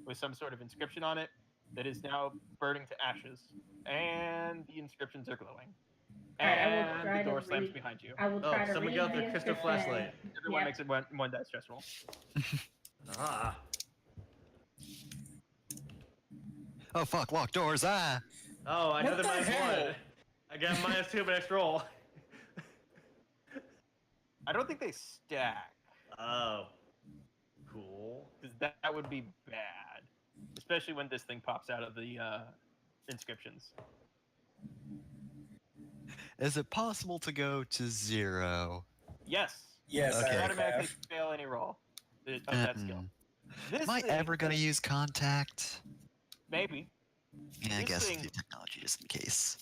with some sort of inscription on it that is now burning to ashes. And the inscriptions are glowing. Alright, I will And try the door to slams read. behind you. I will try to someone read got the their crystal inscription. flashlight. Everyone Yeah. makes a one die stress roll. Ah. Oh fuck, locked doors, ah! Oh, another the -1. hell? I got -2 my next roll. I don't think they stack, Oh. Cool. because that would be bad. Especially when this thing pops out of the inscriptions. Is it possible to go to 0? Yes. Yes, Okay. You I automatically have. fail any roll of that skill. This Am I thing, ever gonna use contact? maybe, Yeah, I This guess thing- do technology just in case.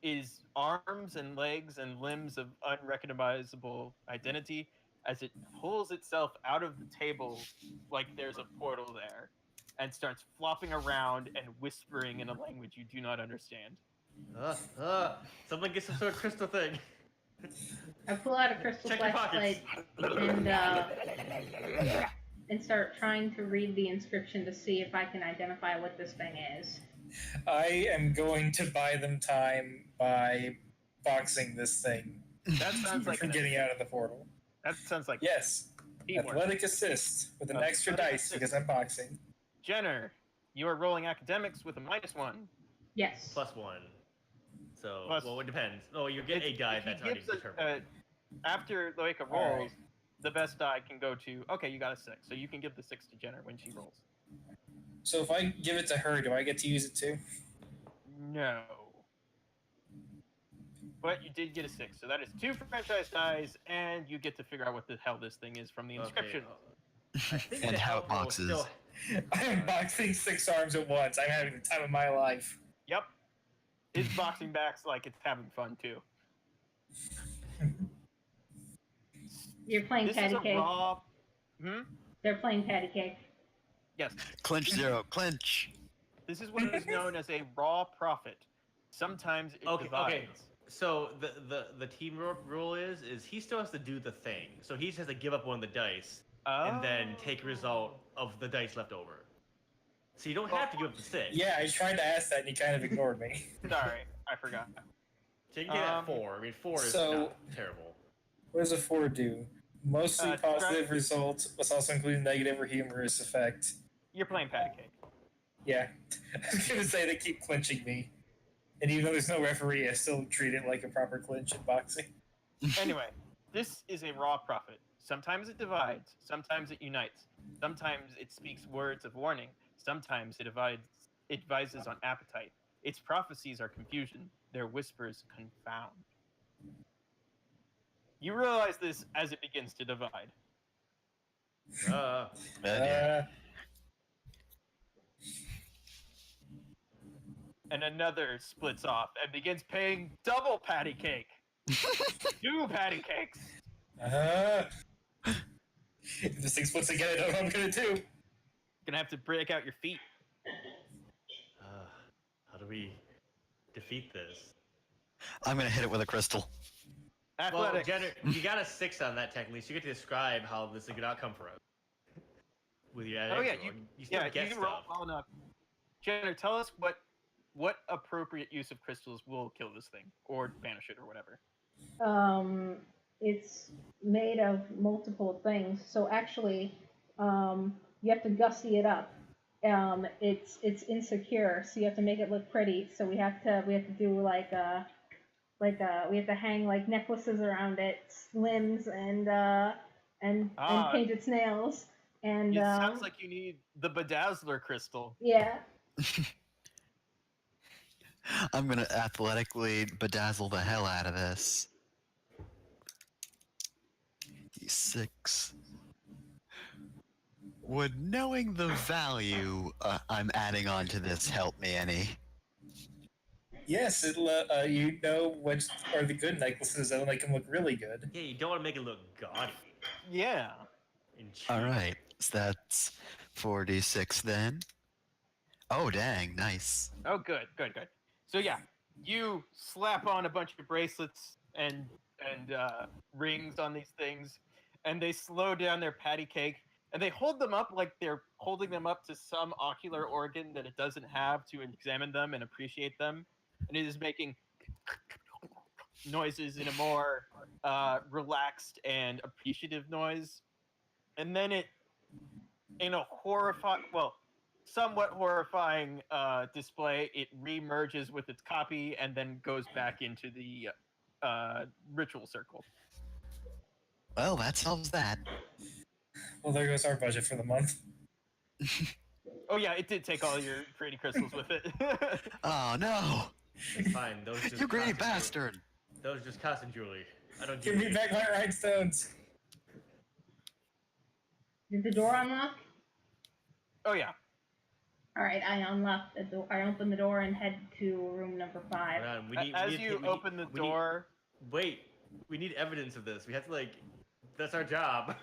is arms and legs and limbs of unrecognizable identity as it pulls itself out of the table like there's a portal there and starts flopping around and whispering in a language you do not understand. Someone get some sort of crystal thing. I pull out a crystal Check your flashlight and start trying to read the inscription to see if I can identify what this thing is. I am going to buy them time by boxing this thing That sounds like from getting out of the portal. That sounds like Yes, teamwork. athletic assist with an extra Athletic dice assist. because I'm boxing. Jenner, you are rolling academics with a -1. Yes. +1. So, Plus- well, it depends. Oh, you get a die If he that's already gives determined. after Loika rolls, Alright. the best die can go to. Okay, you got a 6, so you can give the 6 to Jenner when she rolls. So if I give it to her, do I get to use it too? No. But you did get a 6, so that is 2 franchise dies, and you get to figure out what the hell this thing is from the inscription. I think And the how it elbow boxes. still- I am boxing 6 arms at once. I'm having the time of my life. Yep. His boxing back's like it's having fun too. You're playing This patty is a cake. raw. They're playing patty cake. Yes. Clinch 0, clinch. This is what is known as a raw profit. Sometimes it Okay, divides. okay. So the team rule is he still has to do the thing. So he just has to give up one of the dice and then take a result of the dice left over. So you don't have to give up the 6. Yeah, I tried to ask that and he kind of ignored me. Sorry, I forgot. So you can get at 4. I mean, 4 is So- not terrible. What does a 4 do? Mostly positive try- result, must also include negative or humorous effect. You're playing patty cake. Yeah. I was going to say they keep clinching me. And even though there's no referee, I still treat it like a proper clinch in boxing. Anyway, this is a raw profit. Sometimes it divides. Sometimes it unites. Sometimes it speaks words of warning. Sometimes it advises on appetite. Its prophecies are confusion. Their whispers confound. You realize this as it begins to divide. Yeah. And another splits off and begins paying double patty cake. 2 patty cakes. If this thing splits again, I don't know what I'm going to do. Gonna have to break out your feet. How do we defeat this? I'm gonna hit it with a crystal. Well, Athletic. Jenner, you got a 6 on that technically, so you get to describe how this is a good outcome for us. With your Oh yeah, you still you get can roll stuff. well enough. Jenner, tell us what appropriate use of crystals will kill this thing or banish it or whatever. It's made of multiple things. So actually, you have to gussy it up. It's insecure, so you have to make it look pretty. So we have to do we have to hang like necklaces around its limbs and paint its nails. And It sounds like you need the bedazzler crystal. yeah. I'm gonna athletically bedazzle the hell out of this. D6. Would knowing the value I'm adding on to this help me any? Yes, you know which are the good necklaces that make them look really good. Yeah, you don't want to make it look gaudy. Yeah. And cheap. Alright, so that's 4d6 then. Oh, dang, nice. Oh, good. So yeah, you slap on a bunch of bracelets and rings on these things, and they slow down their patty cake, and they hold them up like they're holding them up to some ocular organ that it doesn't have to examine them and appreciate them, and it is making noises in a more relaxed and appreciative noise, and then it, in a somewhat horrifying display, it re-merges with its copy and then goes back into the ritual circle. Well, that solves that. Well, there goes our budget for the month. Oh yeah, it did take all your pretty crystals with it. Oh no! It's fine. Those just You greedy cost- bastard! Those just cost and jewelry. I don't Give give me you. back my rhinestones. Did the door unlock? Oh yeah. All right, I unlock the door. I open the door and head to room number 5. Hold on, we need, As we need, you we need- open the we need- door, wait, we need evidence of this. We have to that's our job.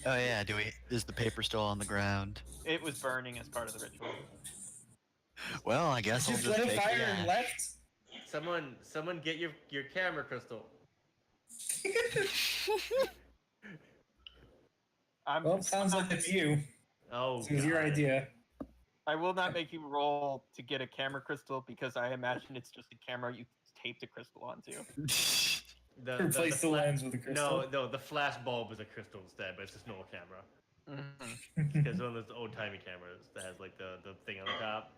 Oh yeah, is the paper still on the ground? it was burning as part of the ritual. Well, I guess I'll Just just lit a take fire the and ash. left. Someone get your camera crystal. Well, sounds like it's you. Oh, It was your God. idea. I will not make you roll to get a camera crystal because I imagine it's just a camera you taped a crystal onto. Replace the lens with a crystal. No, the flash bulb is a crystal instead, but it's just normal camera. Mhm. Because one of those old timey cameras that has like the thing on the top.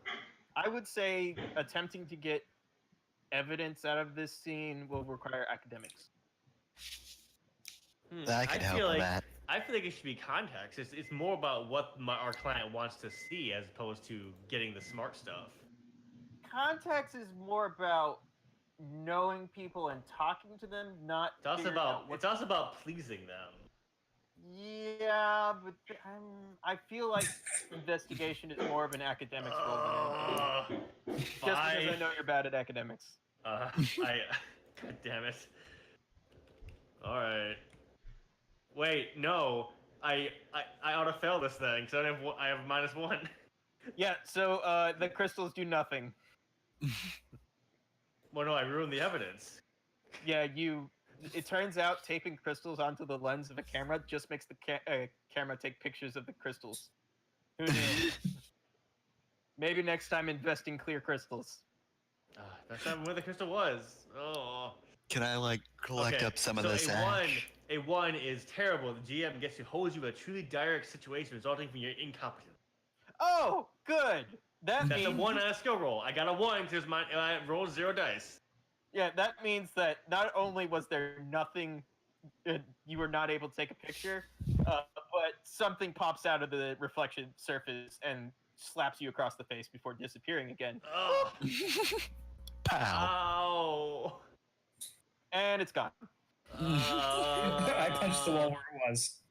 I would say attempting to get evidence out of this scene will require academics. I could help with that. I feel like it should be context. It's more about what our client wants to see as opposed to getting the smart stuff. Context is more about knowing people and talking to them, not It's also figuring out about it's also about pleasing them. Yeah, but I feel like investigation is more of an academics role than anything. Just because I know you're bad at academics. God damn it. All right. Wait, no. I ought to fail this thing because I have -1. Yeah. So the crystals do nothing. Well, no, I ruined the evidence. Yeah, It turns out taping crystals onto the lens of a camera just makes the camera take pictures of the crystals. Who knew? Maybe next time invest in clear crystals. That's not where the crystal was. Oh. Can I collect up some of this ash? A one is terrible. The GM gets to hold you in a truly dire situation resulting from your incompetence. Oh, good. That's a 1 on a skill roll. I got a 1 because I rolled 0 dice. Yeah, that means that not only was there nothing, you were not able to take a picture, but something pops out of the reflection surface and slaps you across the face before disappearing again. Oh. Pow. Ow. And it's gone. I punched the wall where it was.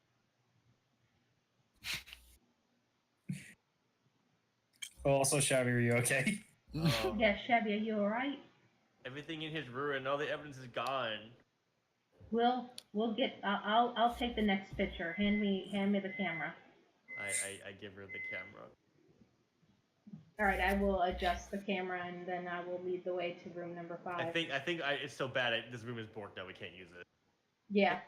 Also, Shabby, are you okay? Yeah, Shabby, are you alright? Everything in his ruin, all the evidence is gone. We'll get. I'll take the next picture. Hand me the camera. I give her the camera. All right, I will adjust the camera and then I will lead the way to room number 5. I think it's so bad. This room is borked now. We can't use it. Yeah.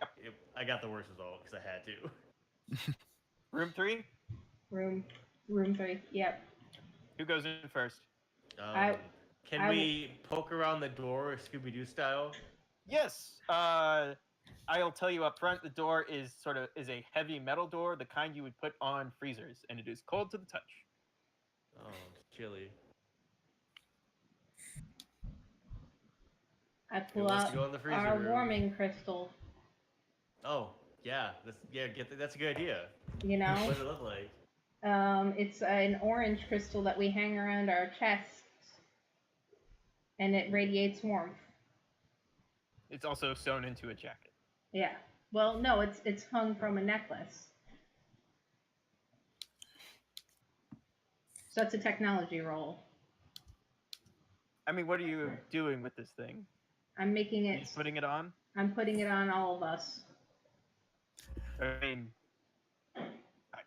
I got the worst result because I had to. Room 3? Room 3. Yep. Who goes in first? Can we poke around the door, Scooby-Doo style? Yes. I'll tell you up front. The door is a heavy metal door, the kind you would put on freezers, and it is cold to the touch. Oh, it's chilly. I pull out our warming crystal. Oh, yeah. That's a good idea. You know? What does it look like? It's an orange crystal that we hang around our chests, and it radiates warmth. It's also sewn into a jacket. Yeah. Well, no, it's hung from a necklace. So that's a technology roll. I mean, what are you doing with this thing? I'm making it. Just putting it on? I'm putting it on all of us. I mean,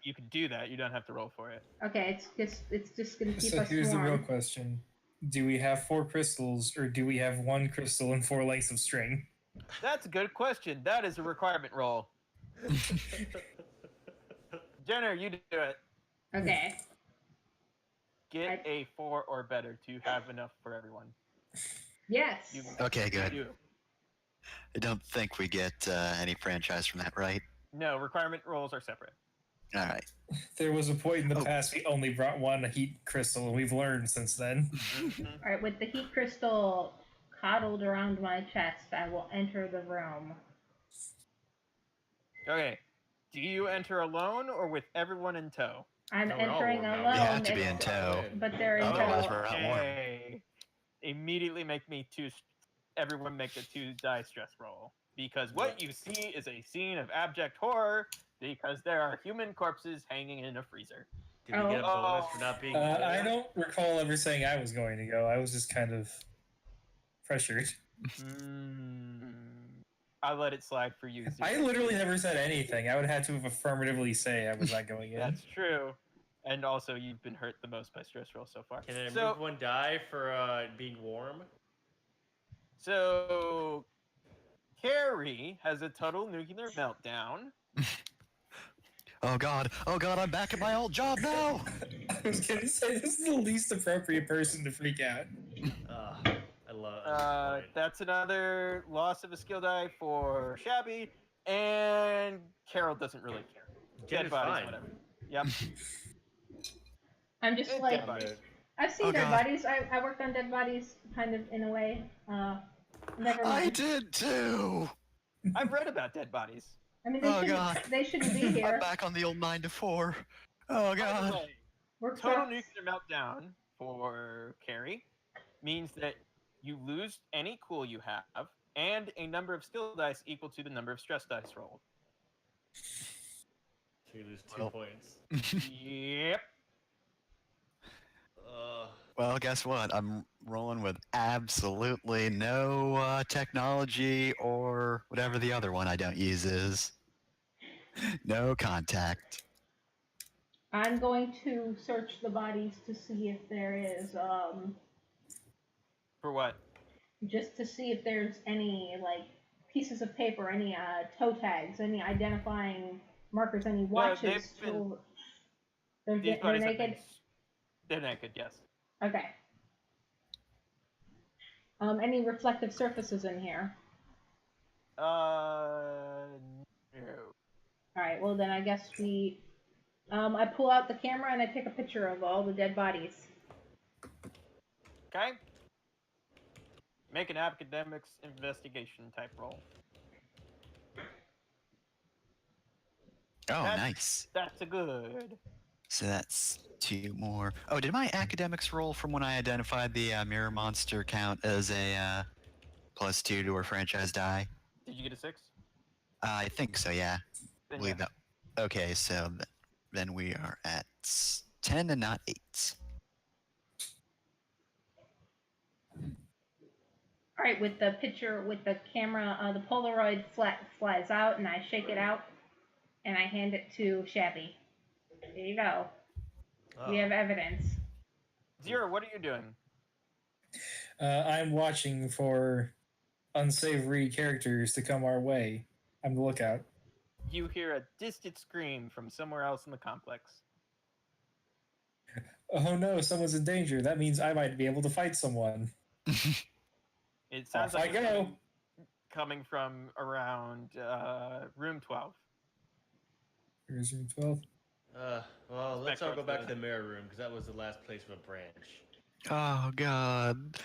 you can do that. You don't have to roll for it. Okay, it's just gonna keep So us here's warm. the real question: do we have 4 crystals, or do we have 1 crystal and 4 lengths of string? That's a good question. That is a requirement roll. Jenner, you do it. Okay. Get a 4 or better to have enough for everyone. Yes. Okay, good. You. I don't think we get any franchise from that, right? No, requirement rolls are separate. All right. There was a point in the past we only brought 1 heat crystal, and we've learned since then. All right, with the heat crystal coddled around my chest, I will enter the room. Okay. Do you enter alone or with everyone in tow? I'm No, we're all entering warm now. alone. You have to be in tow. But they're in Otherwise, tow. we're not warm. Okay. Immediately make me everyone make a 2 die stress roll. Because what you see is a scene of abject horror because there are human corpses hanging in a freezer. Did we get a bonus for not being I don't recall ever saying I was going to go. I was just kind of pressured. I'll let it slide for you. I literally never said anything. I would have to affirmatively say I was not going in. That's true. And also, you've been hurt the most by stress rolls so far. Can I remove 1 die for being warm? So, Carrie has a total nuclear meltdown. Oh god, I'm back at my old job now. I was gonna say this is the least appropriate person to freak out. I love it. That's another loss of a skill die for Shabby, and Carol doesn't really care. Jen Dead is bodies, fine. whatever. Yep. I'm just It's like, dead bodies. I've seen Oh, dead God. bodies. I worked on dead bodies, kind of in a way. Never I mind. did too. I've read about dead bodies. I mean, Oh, God. they shouldn't be I'm here. back on the old 9 to 4. Oh By the god. way, Work total trucks. nuclear meltdown for Carrie means that you lose any cool you have and a number of skill dice equal to the number of stress dice rolled. So you lose 2 Well. points. Yep. Well, guess what? I'm rolling with absolutely no technology or whatever the other one I don't use is. No contact. I'm going to search the bodies to see if there is, For what? just to see if there's any, like, pieces of paper, any toe tags, any identifying markers, any watches. they've been- They're These bodies have been naked? They're naked, yes. Okay. Any reflective surfaces in here? No. Alright, well then I guess I pull out the camera and I take a picture of all the dead bodies. Okay. Make an academics investigation type roll. Oh, That's- nice. That's a good. So that's 2 more. Oh, did my academics roll from when I identified the mirror monster count as a +2 to our franchise die? Did you get a 6? I think so, yeah. Then Believe yeah. that. Okay, so then we are at 10 and not 8. Alright, with the picture, with the camera, the Polaroid flies out and I shake it out and I hand it to Shabby. There you go. We have evidence. Zero, what are you doing? I'm watching for unsavory characters to come our way. I'm the lookout. You hear a distant scream from somewhere else in the complex. Oh no, someone's in danger. That means I might be able to fight someone. It sounds Off like I it's go. coming from around room 12. Here's room 12. Well, let's all go back to Inspectres. the mirror room because that was the last place of a branch. Oh god.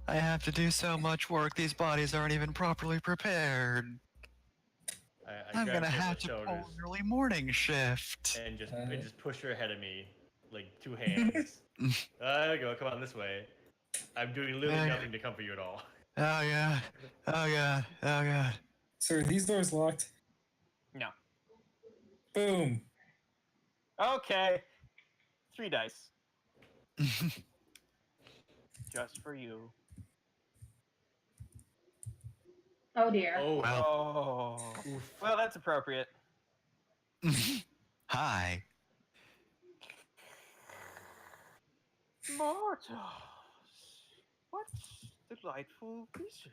I have to do so much work. These bodies aren't even properly prepared. I I'm grabbed gonna her by have the to pull shoulders an early morning shift. and just push her ahead of me, like 2 hands. There you go. Come on this way. I'm doing literally nothing to comfort you at all. Oh god. Oh god. Oh god. Sir, are these doors locked? No. Boom. Okay. 3 dice. Just for you. Oh dear. Oh, Well. Oh. Well, that's appropriate. Hi. Mortals. What delightful visitors.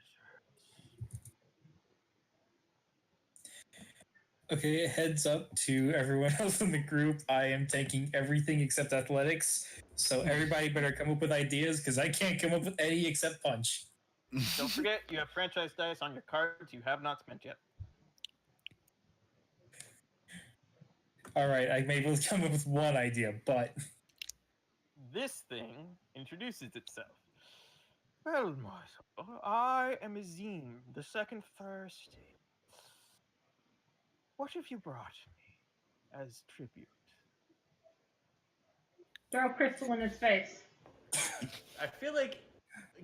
Okay, heads up to everyone else in the group. I am taking everything except athletics, so everybody better come up with ideas because I can't come up with any except punch. Don't forget, you have franchise dice on your cards you have not spent yet. All right, I may be able to come up with one idea, but This thing introduces itself. Well, Marshal, I am Azim, the second thirsty. What have you brought me as tribute? Throw a crystal in his face. I feel like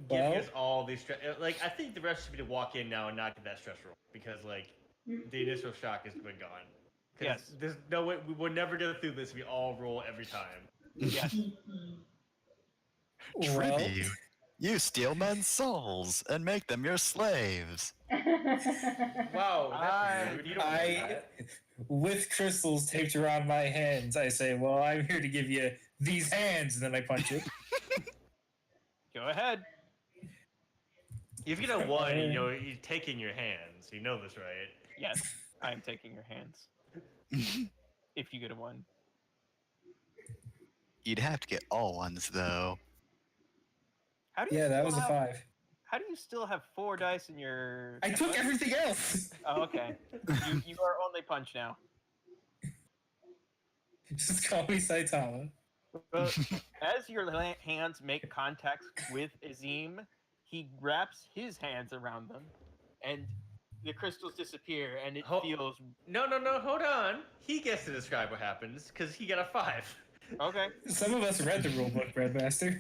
giving Well- us all these like I think the rest should be to walk in now and not get that stress roll because like the initial shock has been gone. 'Cause Yes. There's no way we will never go through this. We all roll every time. Yes. well, Tribute. You steal men's souls and make them your slaves. Wow, that's rude. You don't know I, that. with crystals taped around my hands, I say, "Well, I'm here to give you these hands," and then I punch it. Go ahead. If you get a 1, you know you're taking your hands. You know this, right? Yes, I am taking your hands. If you get a 1. You'd have to get all ones though. How do you Yeah, that still was a have, 5. How do you still have 4 dice in your? I took everything else. Oh, okay. You are only punch now. Just call me Saitama. Well, as your hands make contact with Azim, he wraps his hands around them, and the crystals disappear, and it feels No, hold on. He gets to describe what happens because he got a 5. okay. Some of us read the rulebook, Breadmaster.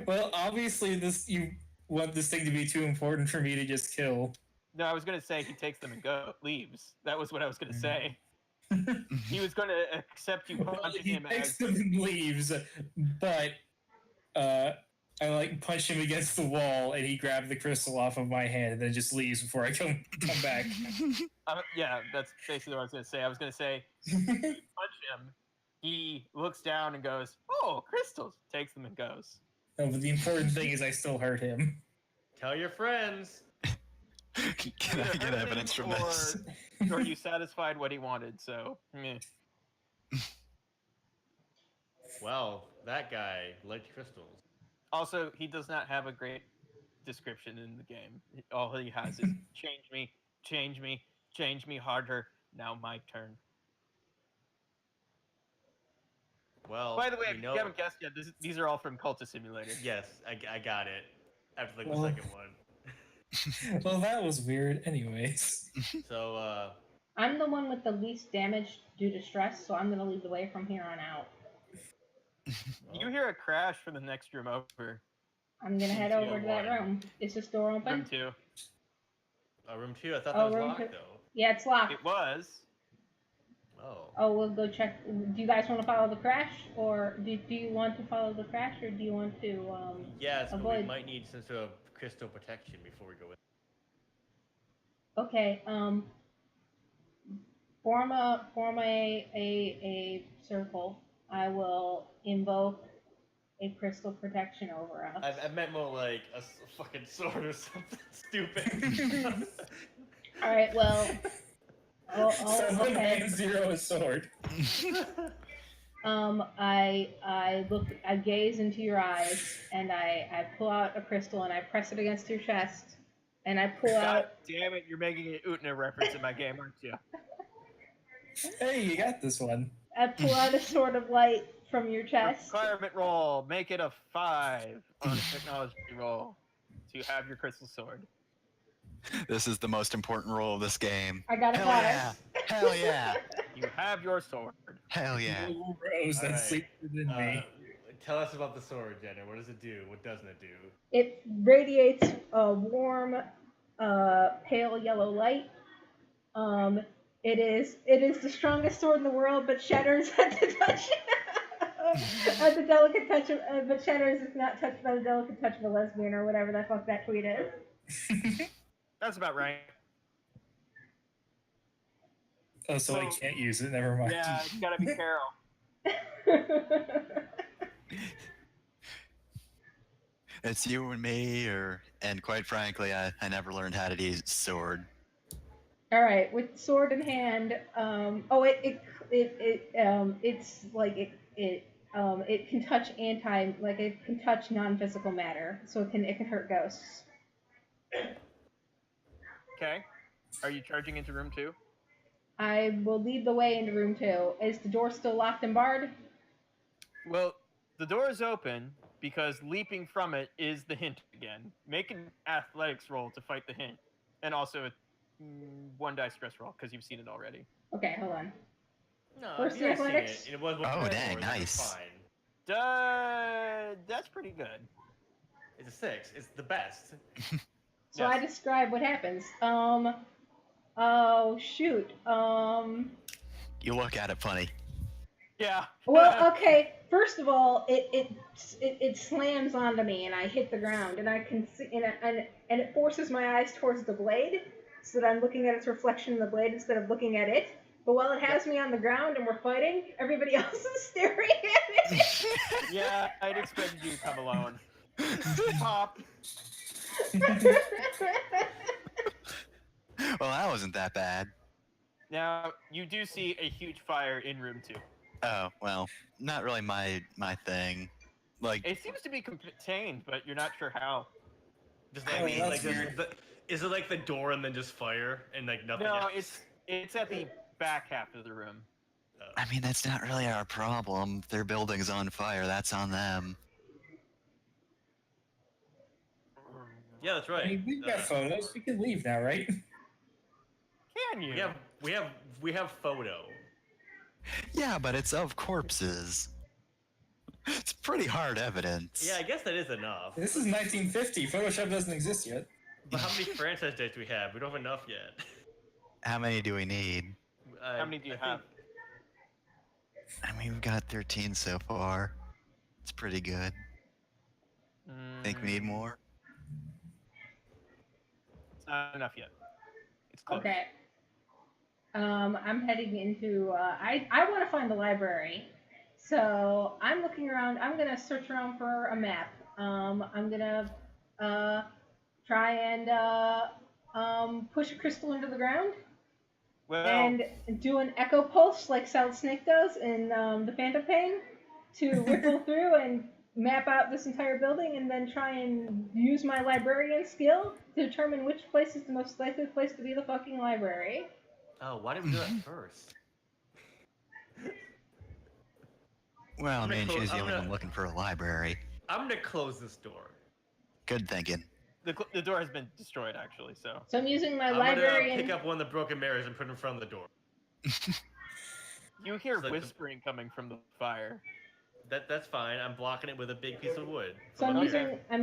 Well, obviously, you want this thing to be too important for me to just kill. No, I was gonna say he takes them and leaves. That was what I was gonna say. He was gonna accept you punching He him takes as. them and leaves, but I like punch him against the wall, and he grabbed the crystal off of my hand, and then just leaves before I come back. Yeah, that's basically what I was gonna say. I was gonna say, you punch him. He looks down and goes, "Oh, crystals!" Takes them and goes. No, but the important thing is I still hurt him. Tell your friends. Can I get evidence from this? Or you satisfied what he wanted? So, meh. Well, that guy liked crystals. Also, he does not have a great description in the game. All he has is change me, change me, change me harder. Now my turn. Well, By the way, if you haven't guessed yet, these are all from Cultist Simulator. Yes, I got it after like Well- the second one. Well, that was weird. Anyways, So, I'm the one with the least damage due to stress, so I'm gonna lead the way from here on out. You hear a crash from the next room over. I'm gonna head over to that room. Is this door open? Room 2. room 2. I thought Oh, that was room locked 2. though. Yeah, it's locked. It was. Oh. Oh, we'll go check. Do you guys want to follow the crash, or do you want to follow the crash, or do you want to Yes, but we avoid? might need some sort of crystal protection before we go in. Okay. Form a circle. I will invoke a crystal protection over us. I meant more like a fucking sword or something stupid. All right. Well. Oh, okay. okay. 0 a sword. I gaze into your eyes, and I pull out a crystal, and I press it against your chest, and I pull God out. damn it! You're making an Utna reference in my game, aren't you? Hey, you got this one. I pull out a sword of light from your chest. Requirement roll. Make it a 5 on a technology roll to have your crystal sword. This is the most important role of this game. I got a Hell 5. yeah! Hell yeah! You have your sword. Hell yeah! Little rose that Alright. sleeps within me. Tell us about the sword, Jenna. What does it do? What doesn't it do? It radiates a warm, pale yellow light. It is the strongest sword in the world, but shatters at the touch. At the delicate touch of, but shatters is not touched by the delicate touch of a lesbian or whatever the fuck that tweet is. That's about right. Oh, so I can't use it. Never mind. Yeah, it's gotta be Carol. It's you and me, and quite frankly, I never learned how to use sword. All right, with sword in hand. It's like it can touch it can touch non-physical matter, so it can hurt ghosts. Okay. Are you charging into room 2? I will lead the way into room 2. Is the door still locked and barred? Well, the door is open because leaping from it is the hint again. Make an athletics roll to fight the hint, and also a 1 die stress roll because you've seen it already. Okay, hold on. No, First if you haven't seen athletics? it was Oh, before, dang, then nice. it's fine. That's pretty good. It's a 6. It's the best. So Yes. I describe what happens. Oh shoot. You look at it funny. Yeah. Well, okay. First of all, it slams onto me, and I hit the ground, and I can see, and it forces my eyes towards the blade, so that I'm looking at its reflection in the blade instead of looking at it. But while it has me on the ground and we're fighting, everybody else is staring at it. Yeah, I'd expected you to come alone. Pop. Well, that wasn't that bad. Now you do see a huge fire in room 2. Oh, well, not really my thing. Like, It seems to be contained, but you're not sure how. Just I like, mean, like that's just weird. is it like the door and then just fire and like nothing No, else? it's at the back half of the room. I mean, that's not really our problem. If their building's on fire, that's on them. Yeah, that's I right. mean, we've got photos. We can leave now, right? Can you? We have photo. Yeah, but it's of corpses. It's pretty hard evidence. Yeah, I guess that is enough. This is 1950. Photoshop doesn't exist yet. But how many franchise dates do we have? We don't have enough yet. How many do we need? How many do you have? I mean, we've got 13 so far. It's pretty good. Think we need more? It's not enough yet. It's close. Okay. I'm heading into. I want to find the library, so I'm looking around. I'm gonna search around for a map. I'm gonna try and push a crystal into the ground Well, and do an echo pulse like Solid Snake does in the Phantom Pain to ripple through and map out this entire building, and then try and use my librarian skill to determine which place is the most likely place to be the fucking library. Oh, why didn't we do that first? Well, I I'm gonna mean, close- she's the I'm only gonna- one looking for a library. I'm gonna close this door. Good thinking. the door has been destroyed actually. So So I'm using my I'm librarian. gonna pick up one of the broken mirrors and put it in front of the door. you hear It's like the- whispering coming from the fire. That's fine. I'm blocking it with a big piece of wood. So from I'm a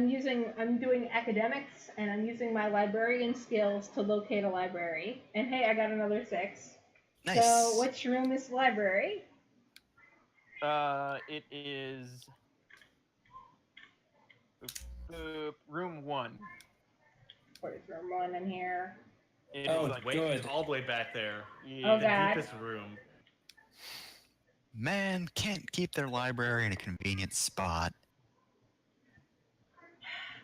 mirror. I'm doing academics, and I'm using my librarian skills to locate a library. And hey, I got another 6. Nice. So which room is the library? It is room 1. Where's room 1 in here? It Oh, is like Wait, good. it's all the way back there. yeah, Oh, The God. deepest room. Man, can't keep their library in a convenient spot.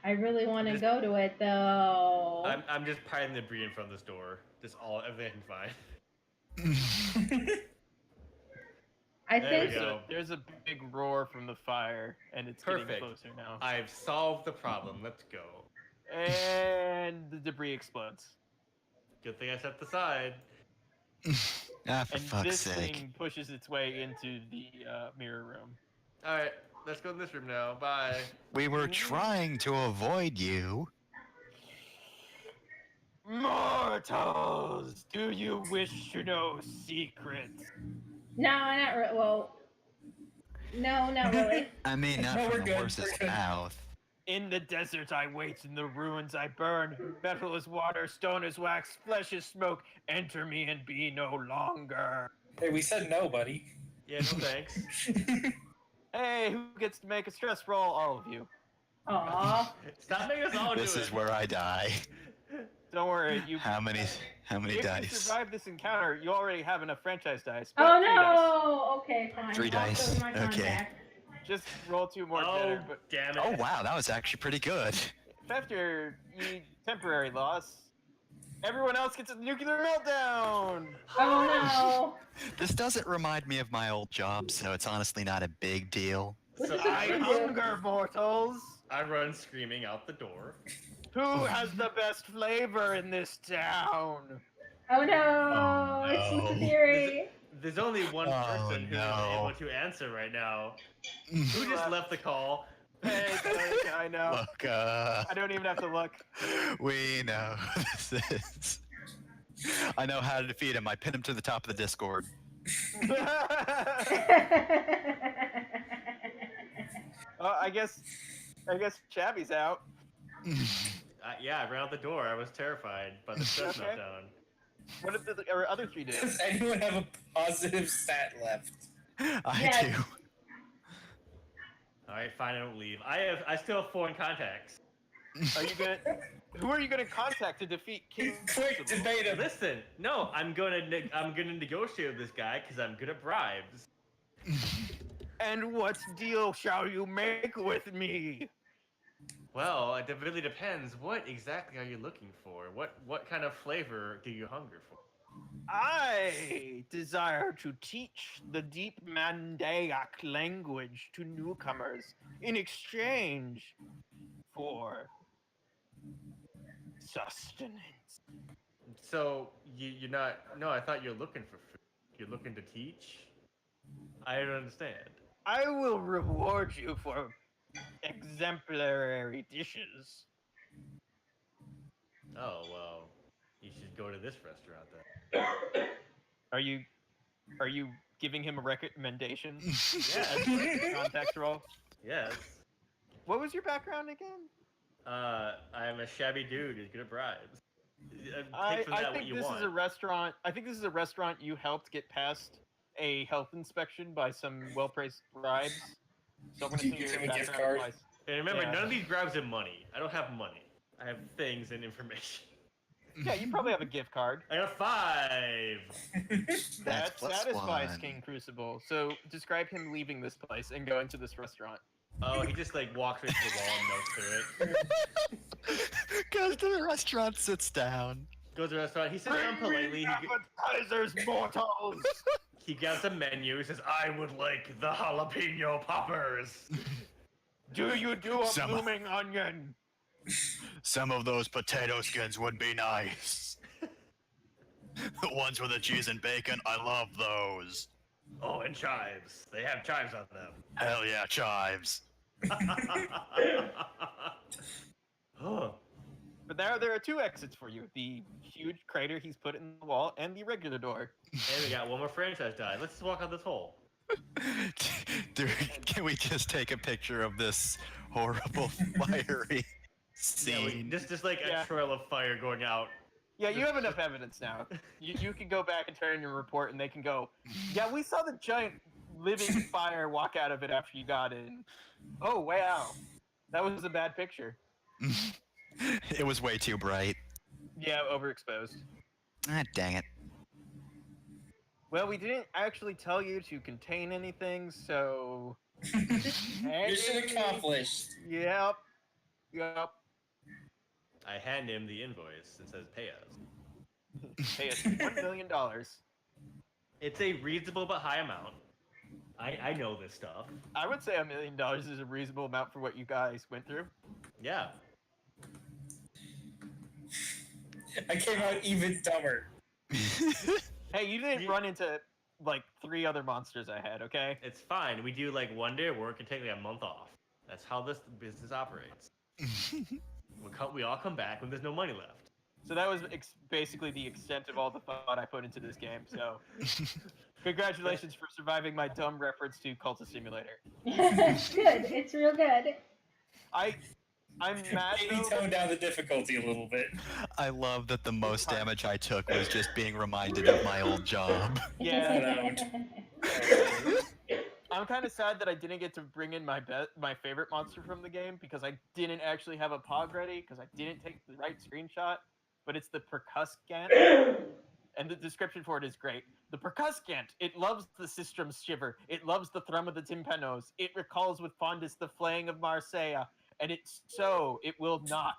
I really want to Just- go to it though. I'm just hiding the debris in front of this door. Just everything fine. I There think we go. there's a big roar from the fire, and it's getting Perfect. closer now. I've solved the problem. Let's go. And the debris explodes. Good thing I set the side. Ah, for And fuck's this sake. thing pushes its way into the mirror room. All right, let's go in this room now. Bye. We were trying to avoid you. Mortals, do you wish to know secrets? no, not really. Well, no, not really. I mean, not No, we're from the good, horse's we're good. mouth. In the desert I wait, in the ruins I burn. Metal is water, stone is wax, flesh is smoke. Enter me and be no longer. Hey, we said no, buddy. Yeah, no thanks. Hey, who gets to make a stress roll? All of you. Aw. Stop making us all do This it. is where I die. Don't worry, you. How many If you dice? survive this encounter, you already have enough franchise dice. Oh but 3 dice. no! Okay, fine. 3 dice. Also my Okay. contact. Just roll 2 more Oh, better. But damn it. Oh wow, that was actually pretty good. after you temporary loss, everyone else gets a nuclear meltdown. Oh This doesn't remind me of my old job, so it's honestly not a big deal. What So does it I do? hunger, mortals. I run screaming out the door. Who has the best flavor in this town? no! Oh no! Oh, It's no. the theory. There's only one Oh, person who's no. able to answer right now. Who just left the call? Hey, I know. Look, I don't even have to look. we know who this is. I know how to defeat him. I pinned him to the top of the Discord. I guess Shabby's out. Yeah, I ran out the door. I was terrified by the stress Okay. meltdown. What did the other 3 do? Does anyone have a positive stat left? I Yes. do. All right, fine. I don't leave. I still have 4 in contacts. Are you gonna? Who are you gonna contact to defeat King? Quick, debate him. Listen, no, I'm gonna negotiate with this guy because I'm good at bribes. And what deal shall you make with me? Well, it really depends. What exactly are you looking for? What kind of flavor do you hunger for? I desire to teach the deep Mandaic language to newcomers in exchange for sustenance. So you're not. No, I thought you're looking for food. You're looking to teach. I don't understand. I will reward you for exemplary dishes. Oh well, you should go to this restaurant then. Are you giving him a recommendation? Yes, Context roll. yes. What was your background again? I'm a shabby dude who's good at bribes. Take from I that what think you this want. is a restaurant. I think this is a restaurant you helped get past a health inspection by some well-praised bribes. So I'm gonna You assume give your him a gift background card? applies. And remember, Yeah. none of these bribes are money. I don't have money. I have things and information. Yeah, you probably have a gift card. I got 5. That's That plus satisfies one. King Crucible. So describe him leaving this place and going to this restaurant. Oh, he just like walks right to the wall and melts through it. Goes to the restaurant, sits down. Goes to the restaurant. He sits down politely. Appetizers, mortals. He grabs a menu. He says, "I would like the jalapeno poppers." Do you do a Some- blooming onion? Some of those potato skins would be nice. The ones with the cheese and bacon, I love those. Oh, and chives. They have chives on them. Hell yeah, chives. Oh, But there are 2 exits for you: the huge crater he's put in the wall, and the regular door. and we got one more franchise die. Let's just walk out this hole. Dude, can we just take a picture of this horrible fiery Yeah, scene? just like Yeah. a trail of fire going out. Yeah, you have enough evidence now. You can go back and turn in your report, and they can go, yeah, we saw the giant living fire walk out of it after you got in. Oh, wow. That was a bad picture. It was way too bright. Yeah, overexposed. Ah, dang it. Well, we didn't actually tell you to contain anything, so... Mission accomplished. Yep. Yep. I hand him the invoice and says, "Pay us." Hey, it's $1 million. It's a reasonable but high amount. I know this stuff. I would say $1 million is a reasonable amount for what you guys went through. Yeah. I came out even dumber. Hey, you didn't run into, like, 3 other monsters I had, okay? It's fine. We do like one day of work and take like a month off. That's how this business operates. We all come back when there's no money left. So that was basically the extent of all the thought I put into this game. So, congratulations for surviving my dumb reference to Cultist Simulator. It's good. It's real good. I'm mad. Maybe though, tone down the difficulty a little bit. I love that the most damage I took was just being reminded of my old job. Yeah, Out. I'm kind of sad that I didn't get to bring in my favorite monster from the game because I didn't actually have a pog ready because I didn't take the right screenshot. But it's the percuskant, and the description for it is great. The percuskant, it loves the sistrum's shiver. It loves the thrum of the tympanos. It recalls with fondness the flaying of Marseille, and it will not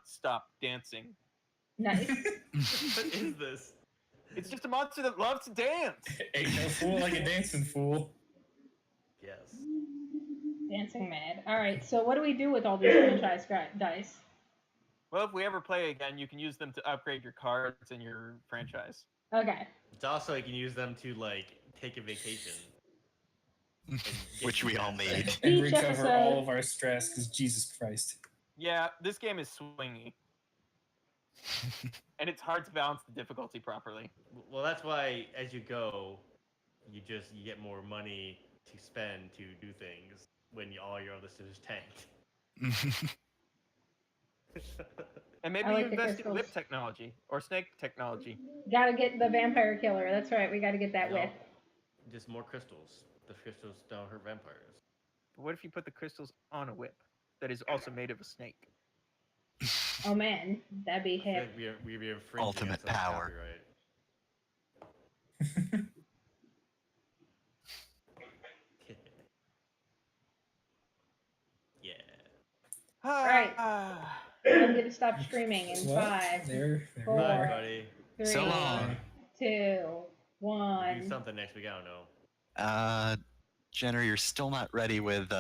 stop dancing. Nice. What is this? It's just a monster that loves to dance. Ain't no fool like a dancing fool. Yes. Dancing mad. All right. So what do we do with all these franchise dice? Well, if we ever play again, you can use them to upgrade your cards and your franchise. Okay. It's also you can use them to like take a vacation. and get Which you we all back. need. And Each recover episode- all of our stress, because Jesus Christ. Yeah, this game is swingy. And it's hard to balance the difficulty properly. Well, that's why as you go, you get more money to spend to do things when all your other stuff is tanked. And maybe I like you the invest in crystals. whip technology or snake technology. Gotta get the vampire killer. That's right. We gotta get that No, whip. Just more crystals. The crystals don't hurt vampires. But what if you put the crystals on a whip that is also made of a snake? Oh man, that'd be I feel hip. like we'd be infringing Ultimate on some power. copyright. Yeah. Right. I'm gonna stop streaming in Well, 5, there we four, Bye, are. buddy. 3, So long. Bye. 2, We'll do 1. something next week. I don't know. Jenner, you're still not ready with